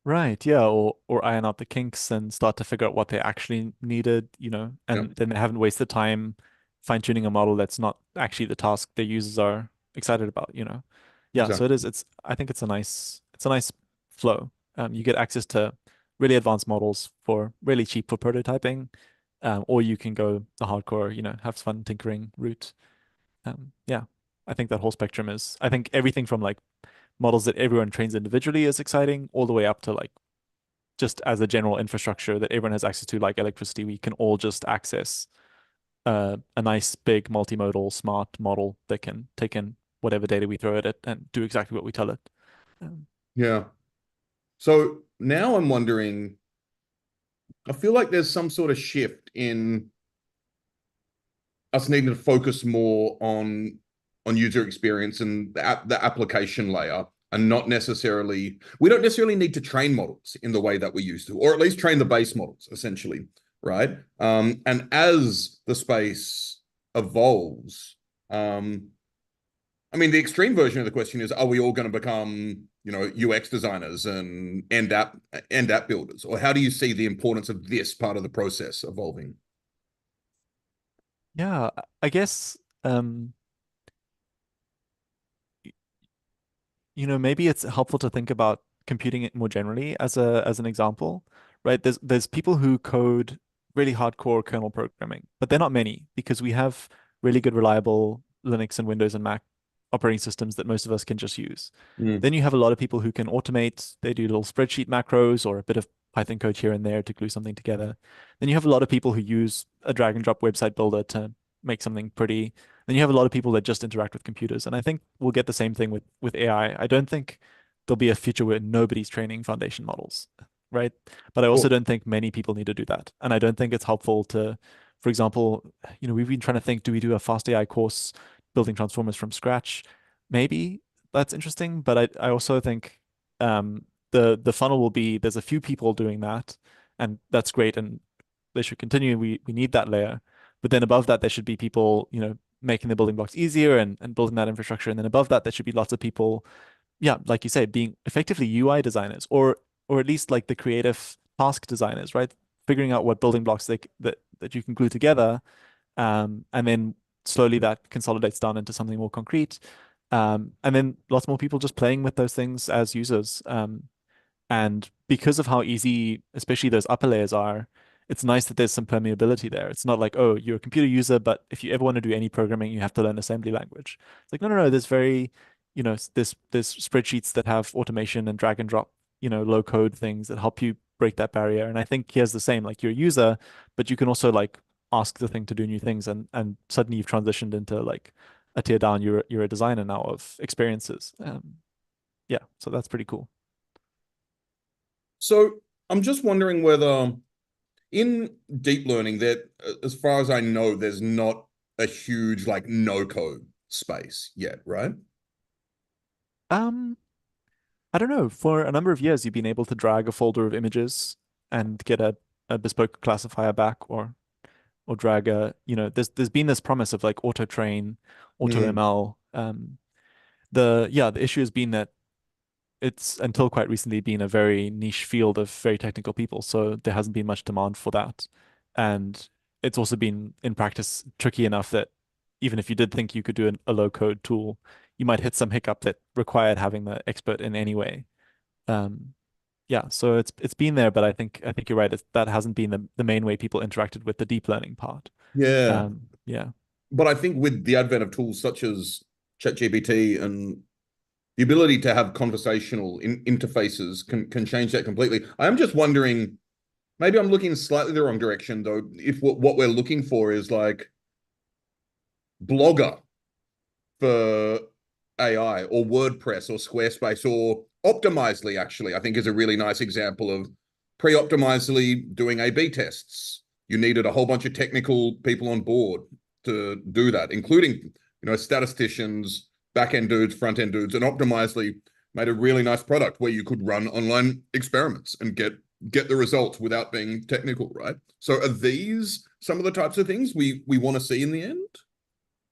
B: Right, yeah, or iron out the kinks and start to figure out what they actually needed,
A: Yeah,
B: and then they haven't wasted time fine-tuning a model that's not actually the task their users are excited about. Yeah, so
A: exactly.
B: I think it's a nice flow. You get access to really advanced models for really cheap for prototyping, or you can go the hardcore, have fun tinkering route. Yeah, I think that whole spectrum I think everything from like models that everyone trains individually is exciting, all the way up to like just as a general infrastructure that everyone has access to, like electricity, we can all just access a nice big multimodal smart model that can take in whatever data we throw at it and do exactly what we tell it. Um,
A: Yeah. So now I'm wondering, I feel like there's some sort of shift in us needing to focus more on user experience and the application layer, and not necessarily we don't necessarily need to train models in the way that we used to, or at least train the base models essentially, right? And as the space evolves, I mean, the extreme version of the question is, are we all going to become, UX designers and end app builders, or how do you see the importance of this part of the process evolving?
B: yeah, I guess maybe it's helpful to think about computing it more generally as an example, right? There's people who code really hardcore kernel programming, but they're not many because we have really good, reliable Linux and Windows and Mac operating systems that most of us can just use.
A: Mm,
B: Then you have a lot of people who can automate. They do little spreadsheet macros or a bit of Python code here and there to glue something together. Then you have a lot of people who use a drag and drop website builder to make something pretty. Then you have a lot of people that just interact with computers. And I think we'll get the same thing with AI. I don't think there'll be a future where nobody's training foundation models, right? But I also
A: cool.
B: don't think many people need to do that. And I don't think it's helpful to, for example, we've been trying to think, do we do a fast AI course building transformers from scratch? Maybe that's interesting, but I also think the funnel will be there's a few people doing that, and that's great, and they should continue. We need that layer. But then above that, there should be people, making the building blocks easier and building that infrastructure. And then above that, there should be lots of people, yeah, like you say, being effectively UI designers or at least like the creative task designers, right? Figuring out what building blocks that you can glue together, and then slowly that consolidates down into something more concrete. And then lots more people just playing with those things as users. And because of how easy, especially those upper layers are, it's nice that there's some permeability there. It's not like, oh, you're a computer user, but if you ever want to do any programming, you have to learn assembly language. It's like, no, no, no, there's very, there's spreadsheets that have automation and drag and drop, low code things that help you break that barrier. And I think here's the same, like you're a user, but you can also like ask the thing to do new things and suddenly you've transitioned into like a tier down, you're a designer now of experiences. Yeah, so that's pretty cool.
A: So I'm just wondering whether in deep learning that, as far as I know, there's not a huge like no code space yet, right?
B: Um, I don't know. For a number of years, you've been able to drag a folder of images and get a bespoke classifier back, or drag there's been this promise of like auto train, auto
A: Mm,
B: ML. The issue has been that it's until quite recently been a very niche field of very technical people, so there hasn't been much demand for that. And it's also been in practice tricky enough that even if you did think you could do a low code tool, you might hit some hiccup that required having the expert in anyway. Um, yeah, so it's been there, but I think you're right. That hasn't been the main way people interacted with the deep learning part.
A: yeah.
B: Yeah.
A: But I think with the advent of tools such as ChatGPT and the ability to have conversational interfaces can change that completely. I am just wondering, maybe I'm looking slightly the wrong direction though, if what we're looking for is like Blogger for AI or WordPress or Squarespace or Optimizely, actually, I think is a really nice example of pre-Optimizely doing A/B tests. You needed a whole bunch of technical people on board to do that, including, statisticians, back-end dudes, front-end dudes, and Optimizely made a really nice product where you could run online experiments and get the results without being technical, right? So are these some of the types of things we want to see in the end?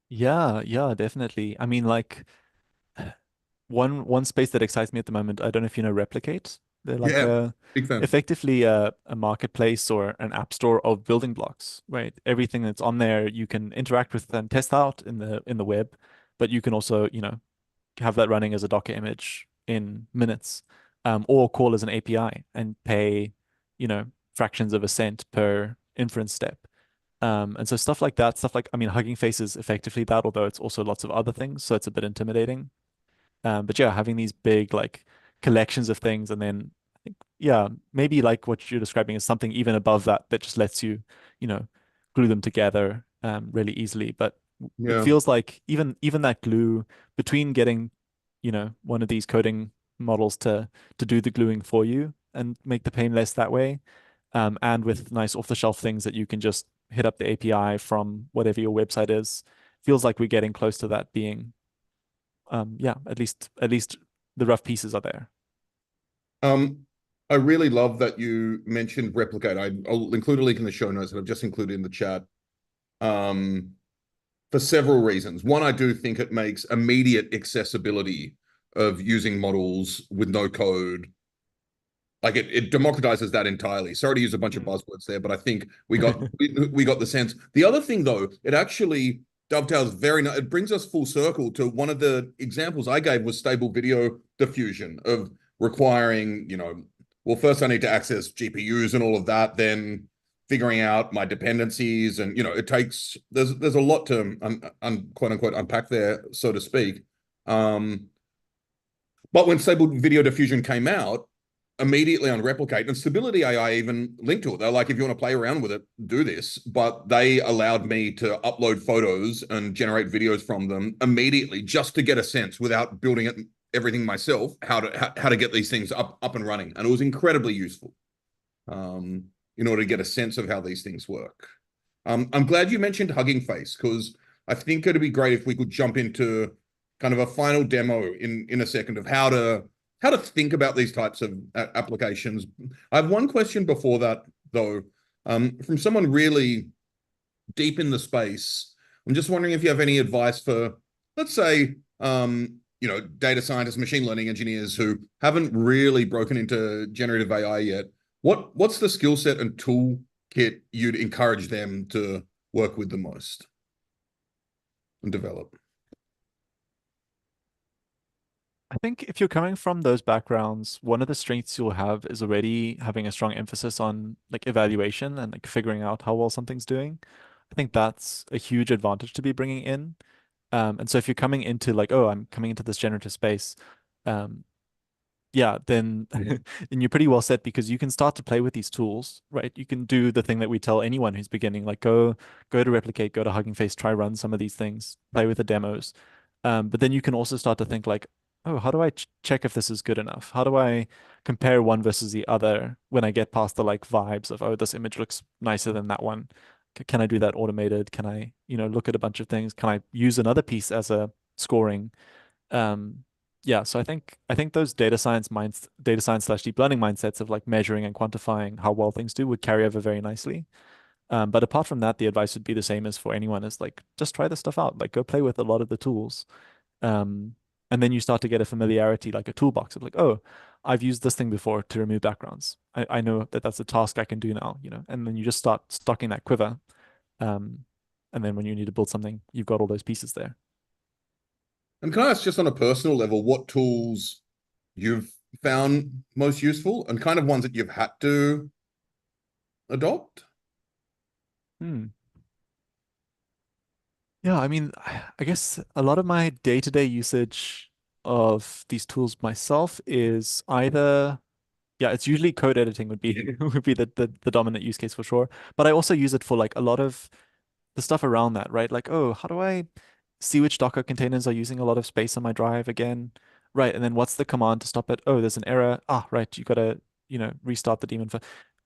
B: Yeah, yeah, definitely. I mean, like one space that excites me at the moment, I don't know if you know Replicate. They're like
A: Yeah,
B: a
A: big fan.
B: effectively a marketplace or an app store of building blocks, right? Everything that's on there you can interact with and test out in the web, but you can also, have that running as a Docker image in minutes, or call as an API and pay, fractions of a cent per inference step. And so stuff like that, stuff like, I mean, Hugging Face is effectively that, although it's also lots of other things, so it's a bit intimidating. But yeah, having these big like collections of things, and then I think, yeah, maybe like what you're describing is something even above that that just lets you, you know, glue them together really easily. But it
A: Yeah.
B: feels like even that glue between getting, one of these coding models to do the gluing for you and make the pain less that way, and with nice off-the-shelf things that you can just hit up the API from whatever your website is, feels like we're getting close to that being yeah, at least the rough pieces are there.
A: Um, I really love that you mentioned Replicate. I'll include a link in the show notes that I've just included in the chat. Um, for several reasons. One, I do think it makes immediate accessibility of using models with no code. Like it democratizes that entirely. Sorry to use a bunch of
B: Mm.
A: buzzwords there, but I think we got the sense. The other thing though, it actually dovetails it brings us full circle to one of the examples I gave was stable video diffusion of requiring, well, first I need to access GPUs and all of that, then figuring out my dependencies, and it takes there's a lot to quote unquote unpack there, so to speak. Um, but when stable video diffusion came out, immediately on Replicate, and Stability AI even linked to it. They're like, if you want to play around with it, do this. But they allowed me to upload photos and generate videos from them immediately, just to get a sense without building everything myself, how to get these things up and running. And it was incredibly useful, um, in order to get a sense of how these things work. I'm glad you mentioned Hugging Face, because I think it'd be great if we could jump into kind of a final demo in a second of how to think about these types of applications. I have one question before that, though, from someone really deep in the space. I'm just wondering if you have any advice for, let's say, data scientists, machine learning engineers who haven't really broken into generative AI yet. What's the skill set and toolkit you'd encourage them to work with the most and develop?
B: I think if you're coming from those backgrounds, one of the strengths you'll have is already having a strong emphasis on like evaluation and like figuring out how well something's doing. I think that's a huge advantage to be bringing in. And so if you're coming into like, oh, I'm coming into this generative space, um, yeah, then then you're pretty well set because you can start to play with these tools, right? You can do the thing that we tell anyone who's beginning, like go to Replicate, go to Hugging Face, try run some of these things, play with the demos. But then you can also start to think like, oh, how do I ch check if this is good enough? How do I compare one versus the other when I get past the like vibes of, oh, this image looks nicer than that one. Can I do that automated? Can I, look at a bunch of things? Can I use another piece as a scoring? Um, yeah, so I think those data science slash deep learning mindsets of like measuring and quantifying how well things do would carry over very nicely. But apart from that, the advice would be the same as for anyone is like just try this stuff out. Like go play with a lot of the tools. Um, and then you start to get a familiarity, like a toolbox of like, oh, I've used this thing before to remove backgrounds. I know that that's a task I can do now, and then you just start stocking that quiver. Um, and then when you need to build something, you've got all those pieces there.
A: And can I ask just on a personal level, what tools you've found most useful and kind of ones that you've had to adopt?
B: Hmm. Yeah, I mean, I guess a lot of my day-to-day usage of these tools myself is either, yeah, it's usually code editing would be would be the dominant use case for sure. But I also use it for like a lot of the stuff around that, right? Like, oh, how do I see which Docker containers are using a lot of space on my drive again? Right, and then what's the command to stop it? Oh, there's an error. Ah, right, you gotta, restart the daemon for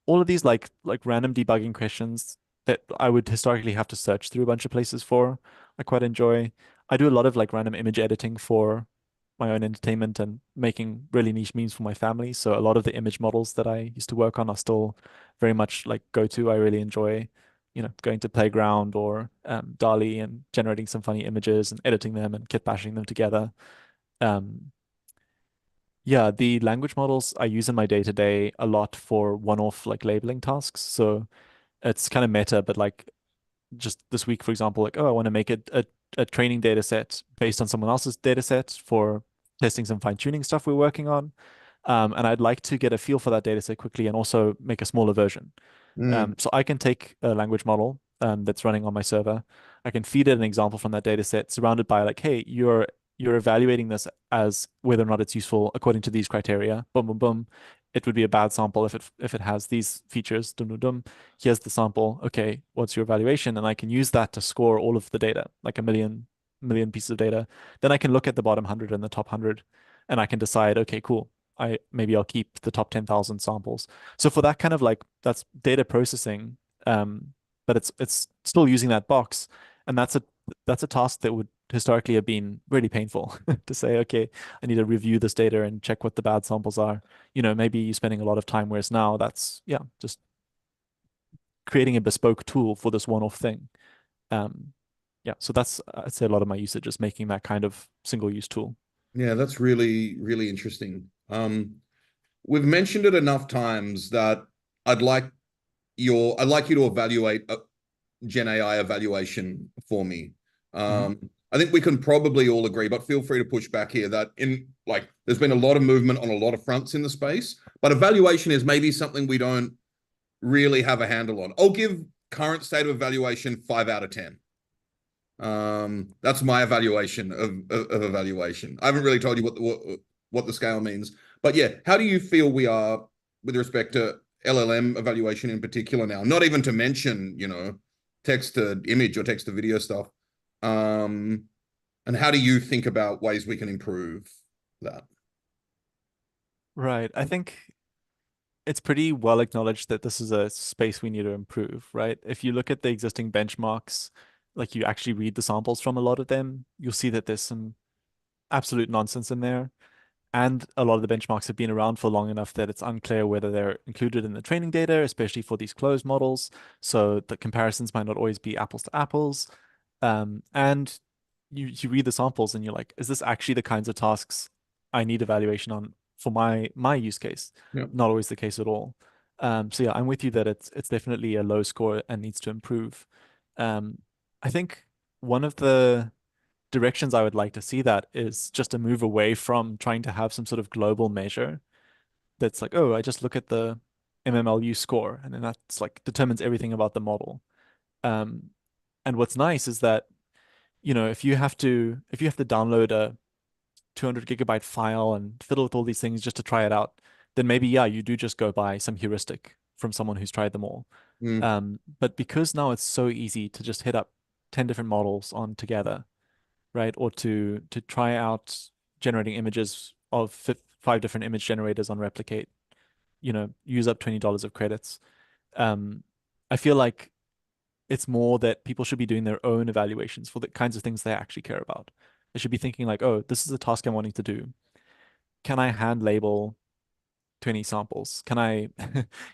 B: all of these like random debugging questions that I would historically have to search through a bunch of places for. I quite enjoy. I do a lot of like random image editing for my own entertainment and making really niche memes for my family. So a lot of the image models that I used to work on are still very much like go to. I really enjoy, going to Playground or DALL-E and generating some funny images and editing them and kit bashing them together. Um, yeah, the language models I use in my day to day a lot for one-off like labeling tasks. So it's kind of meta, but like just this week, for example, like, oh, I want to make it a training data set based on someone else's data set for testing some fine-tuning stuff we're working on. And I'd like to get a feel for that data set quickly and also make a smaller version.
A: Mm.
B: So I can take a language model that's running on my server. I can feed it an example from that data set surrounded by like, hey, you're evaluating this as whether or not it's useful according to these criteria. Boom, boom, boom. It would be a bad sample if it has these features. Dum, dum, dum. Here's the sample. Okay, what's your evaluation? And I can use that to score all of the data, like a million pieces of data. Then I can look at the bottom 100 and the top 100, and I can decide, okay, cool. Maybe I'll keep the top 10,000 samples. So for that kind of like that's data processing, but it's still using that box, and that's a task that would historically have been really painful to say, okay, I need to review this data and check what the bad samples are. Maybe you're spending a lot of time, whereas now that's yeah, just creating a bespoke tool for this one-off thing. Um, yeah, so that's I'd say a lot of my usage is making that kind of single-use tool.
A: Yeah, that's really, really interesting. We've mentioned it enough times that I'd like I'd like you to evaluate a Gen AI evaluation for me.
B: Hmm.
A: I think we can probably all agree, but feel free to push back here that there's been a lot of movement on a lot of fronts in the space, but evaluation is maybe something we don't really have a handle on. I'll give current state of evaluation 5 out of 10. That's my evaluation of evaluation. I haven't really told you what the scale means, but yeah, how do you feel we are with respect to LLM evaluation in particular now? Not even to mention, text to image or text to video stuff. Um, and how do you think about ways we can improve that?
B: Right. I think it's pretty well acknowledged that this is a space we need to improve, right? If you look at the existing benchmarks, like you actually read the samples from a lot of them, you'll see that there's some absolute nonsense in there. And a lot of the benchmarks have been around for long enough that it's unclear whether they're included in the training data, especially for these closed models. So the comparisons might not always be apples to apples. And you read the samples and you're like, is this actually the kinds of tasks I need evaluation on for my use case?
A: Yeah.
B: Not always the case at all. So yeah, I'm with you that it's definitely a low score and needs to improve. Um, I think one of the directions I would like to see that is just a move away from trying to have some sort of global measure that's like, oh, I just look at the MMLU score and then that's like determines everything about the model. Um, and what's nice is that, if you have to download a 200 gigabyte file and fiddle with all these things just to try it out, then maybe, yeah, you do just go buy some heuristic from someone who's tried them all.
A: Mm,
B: But because now it's so easy to just hit up 10 different models on together, right? Or to try out generating images of five different image generators on Replicate, use up $20 of credits. Um, I feel like it's more that people should be doing their own evaluations for the kinds of things they actually care about. They should be thinking like, oh, this is a task I'm wanting to do. Can I hand label 20 samples? Can I,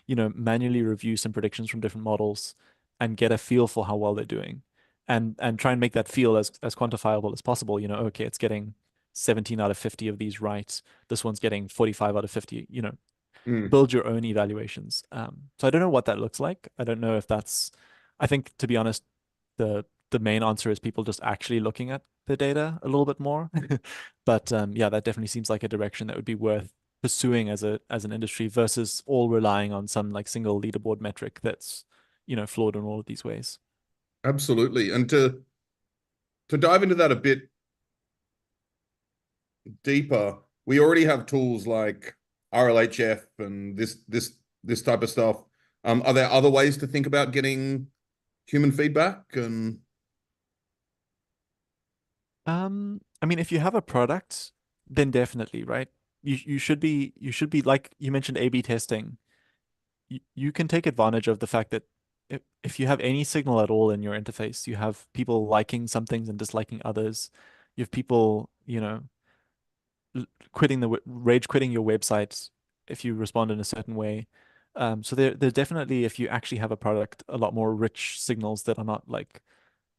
B: manually review some predictions from different models and get a feel for how well they're doing? And try and make that feel as quantifiable as possible. Okay, it's getting 17 out of 50 of these right. This one's getting 45 out of 50,
A: mm.
B: build your own evaluations. So I don't know what that looks like. I don't know if that's, I think to be honest, the main answer is people just actually looking at the data a little bit more. But yeah, that definitely seems like a direction that would be worth pursuing as an industry versus all relying on some like single leaderboard metric that's, flawed in all of these ways.
A: Absolutely. And to dive into that a bit deeper, we already have tools like RLHF and this type of stuff. Are there other ways to think about getting human feedback? And
B: I mean, if you have a product, then definitely, right? You should be like you mentioned A/B testing. You can take advantage of the fact that if you have any signal at all in your interface, you have people liking some things and disliking others. You have people, rage quitting your website if you respond in a certain way. So there's definitely, if you actually have a product, a lot more rich signals that are not like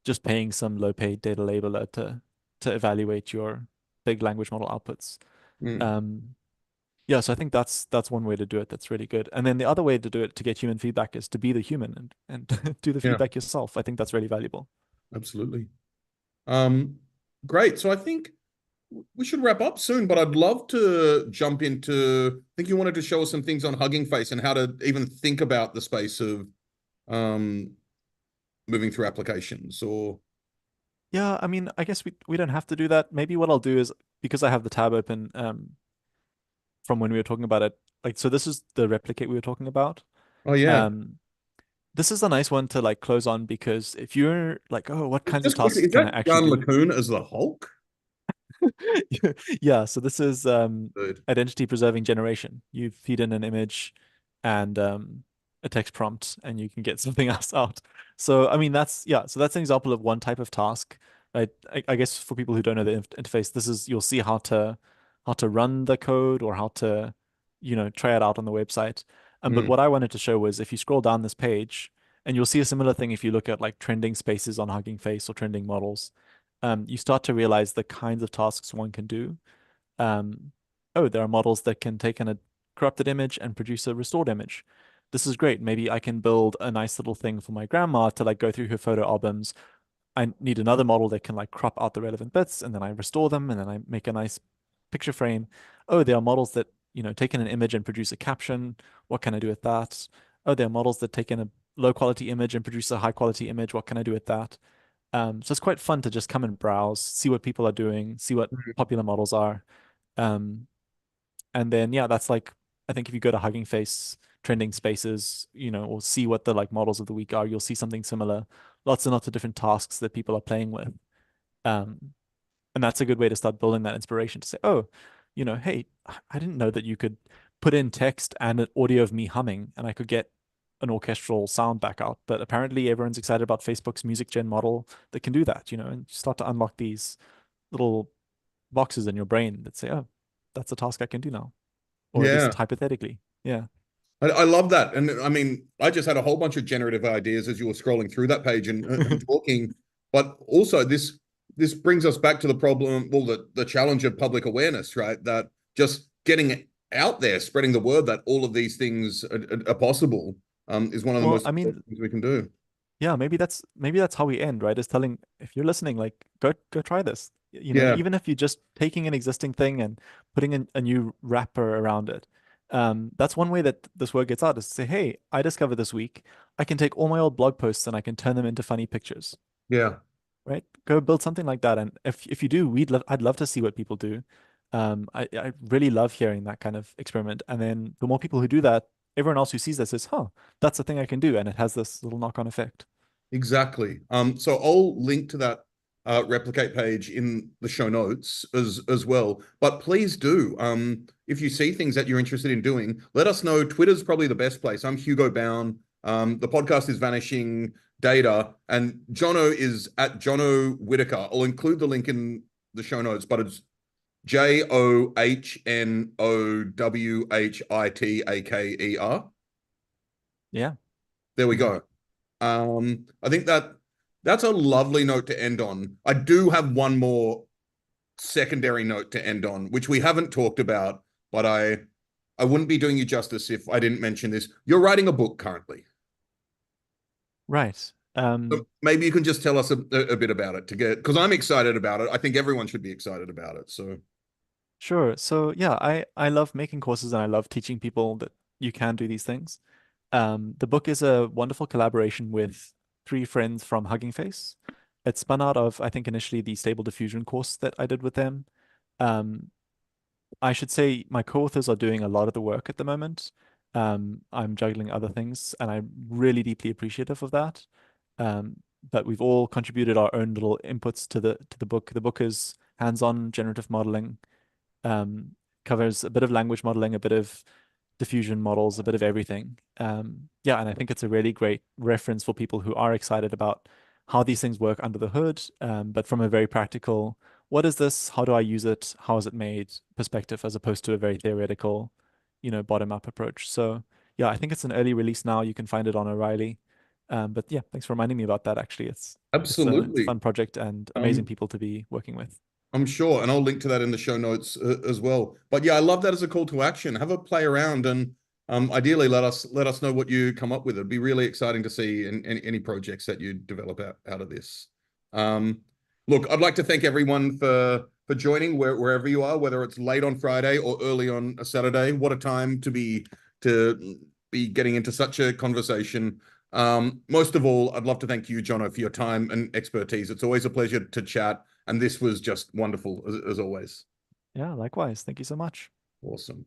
B: just paying some low paid data labeler to evaluate your big language model outputs.
A: mm,
B: Um, yeah, so I think that's one way to do it that's really good. And then the other way to do it to get human feedback is to be the human and do the
A: yeah,
B: feedback yourself. I think that's really valuable.
A: absolutely. Um, Great. So I think we should wrap up soon, but I'd love to jump into. I think you wanted to show us some things on Hugging Face and how to even think about the space of um, moving through applications. Or
B: Yeah, I mean, I guess we don't have to do that. Maybe what I'll do is because I have the tab open from when we were talking about it. Like, so this is the replicate we were talking about.
A: oh yeah,
B: Um, this is a nice one to like close on because if you're like, oh, what kinds of
A: just quickly,
B: tasks
A: is
B: can I
A: that
B: actually
A: John
B: do?
A: LeCun as the Hulk?
B: Yeah, so this is
A: Dude.
B: identity preserving generation. You feed in an image and a text prompt and you can get something else out. So I mean so that's an example of one type of task, right? I guess for people who don't know the interface, this is you'll see how to run the code or how to, try it out on the website. But
A: Mm,
B: what I wanted to show was if you scroll down this page, and you'll see a similar thing if you look at like trending spaces on Hugging Face or trending models, you start to realize the kinds of tasks one can do. Um, oh, there are models that can take a corrupted image and produce a restored image. This is great. Maybe I can build a nice little thing for my grandma to like go through her photo albums. I need another model that can like crop out the relevant bits and then I restore them and then I make a nice picture frame. Oh, there are models that, take in an image and produce a caption. What can I do with that? Oh, there are models that take in a low quality image and produce a high quality image. What can I do with that? So it's quite fun to just come and browse, see what people are doing, see what popular models are. Um, and then yeah, that's like I think if you go to Hugging Face trending spaces, or see what the like models of the week are, you'll see something similar. Lots and lots of different tasks that people are playing with. Um, and that's a good way to start building that inspiration to say, oh, hey, I didn't know that you could put in text and an audio of me humming and I could get an orchestral sound back out. But apparently everyone's excited about Facebook's music gen model that can do that, and you start to unlock these little boxes in your brain that say, oh, that's a task I can do now, or at least
A: yeah.
B: hypothetically. Yeah.
A: I love that. And I mean, I just had a whole bunch of generative ideas as you were scrolling through that page and talking. But also this brings us back to the problem, well, the challenge of public awareness, right? That just getting it out there, spreading the word that all of these things are possible, is one of the
B: Well,
A: most
B: I
A: important
B: mean,
A: things we can do.
B: yeah, maybe that's how we end, right? Is telling if you're listening, like go try this. You know,
A: Yeah,
B: even if you're just taking an existing thing and putting in a new wrapper around it. That's one way that this word gets out is to say, hey, I discovered this week, I can take all my old blog posts and I can turn them into funny pictures,
A: yeah,
B: right? Go build something like that. And if you do, I'd love to see what people do. I really love hearing that kind of experiment. And then the more people who do that, everyone else who sees this says, huh, that's the thing I can do. And it has this little knock-on effect.
A: exactly. So I'll link to that replicate page in the show notes as well. But please do, if you see things that you're interested in doing, let us know. Twitter's probably the best place. I'm Hugo Bown. The podcast is Vanishing Data, and Johno is at Johno Whitaker. I'll include the link in the show notes, but it's JOHNOWHITAKER.
B: Yeah.
A: There we go. I think that's a lovely note to end on. I do have one more secondary note to end on, which we haven't talked about, but I wouldn't be doing you justice if I didn't mention this. You're writing a book currently.
B: Right.
A: So maybe you can just tell us a bit about it to get, because I'm excited about it. I think everyone should be excited about it. So
B: Sure. So yeah, I love making courses and I love teaching people that you can do these things. The book is a wonderful collaboration with three friends from Hugging Face. It spun out of, I think, initially the Stable Diffusion course that I did with them. Um, I should say my co-authors are doing a lot of the work at the moment. I'm juggling other things, and I'm really deeply appreciative of that. But we've all contributed our own little inputs to the book. The book is hands-on generative modeling, um, covers a bit of language modeling, a bit of diffusion models, a bit of everything. Yeah, and I think it's a really great reference for people who are excited about how these things work under the hood, but from a very practical, what is this? How do I use it? How is it made perspective, as opposed to a very theoretical, bottom-up approach. So yeah, I think it's an early release now. You can find it on O'Reilly. But yeah, thanks for reminding me about that. Actually, it's a
A: absolutely.
B: fun project and amazing
A: Um,
B: people to be working with.
A: I'm sure, and I'll link to that in the show notes as well. But yeah, I love that as a call to action. Have a play around, and ideally let us know what you come up with. It'd be really exciting to see in any projects that you develop out of this. Um, Look, I'd like to thank everyone for joining wherever you are, whether it's late on Friday or early on a Saturday. What a time to be getting into such a conversation. Most of all, I'd love to thank you, Johno, for your time and expertise. It's always a pleasure to chat. And this was just wonderful as always.
B: Yeah, likewise. Thank you so much.
A: Awesome.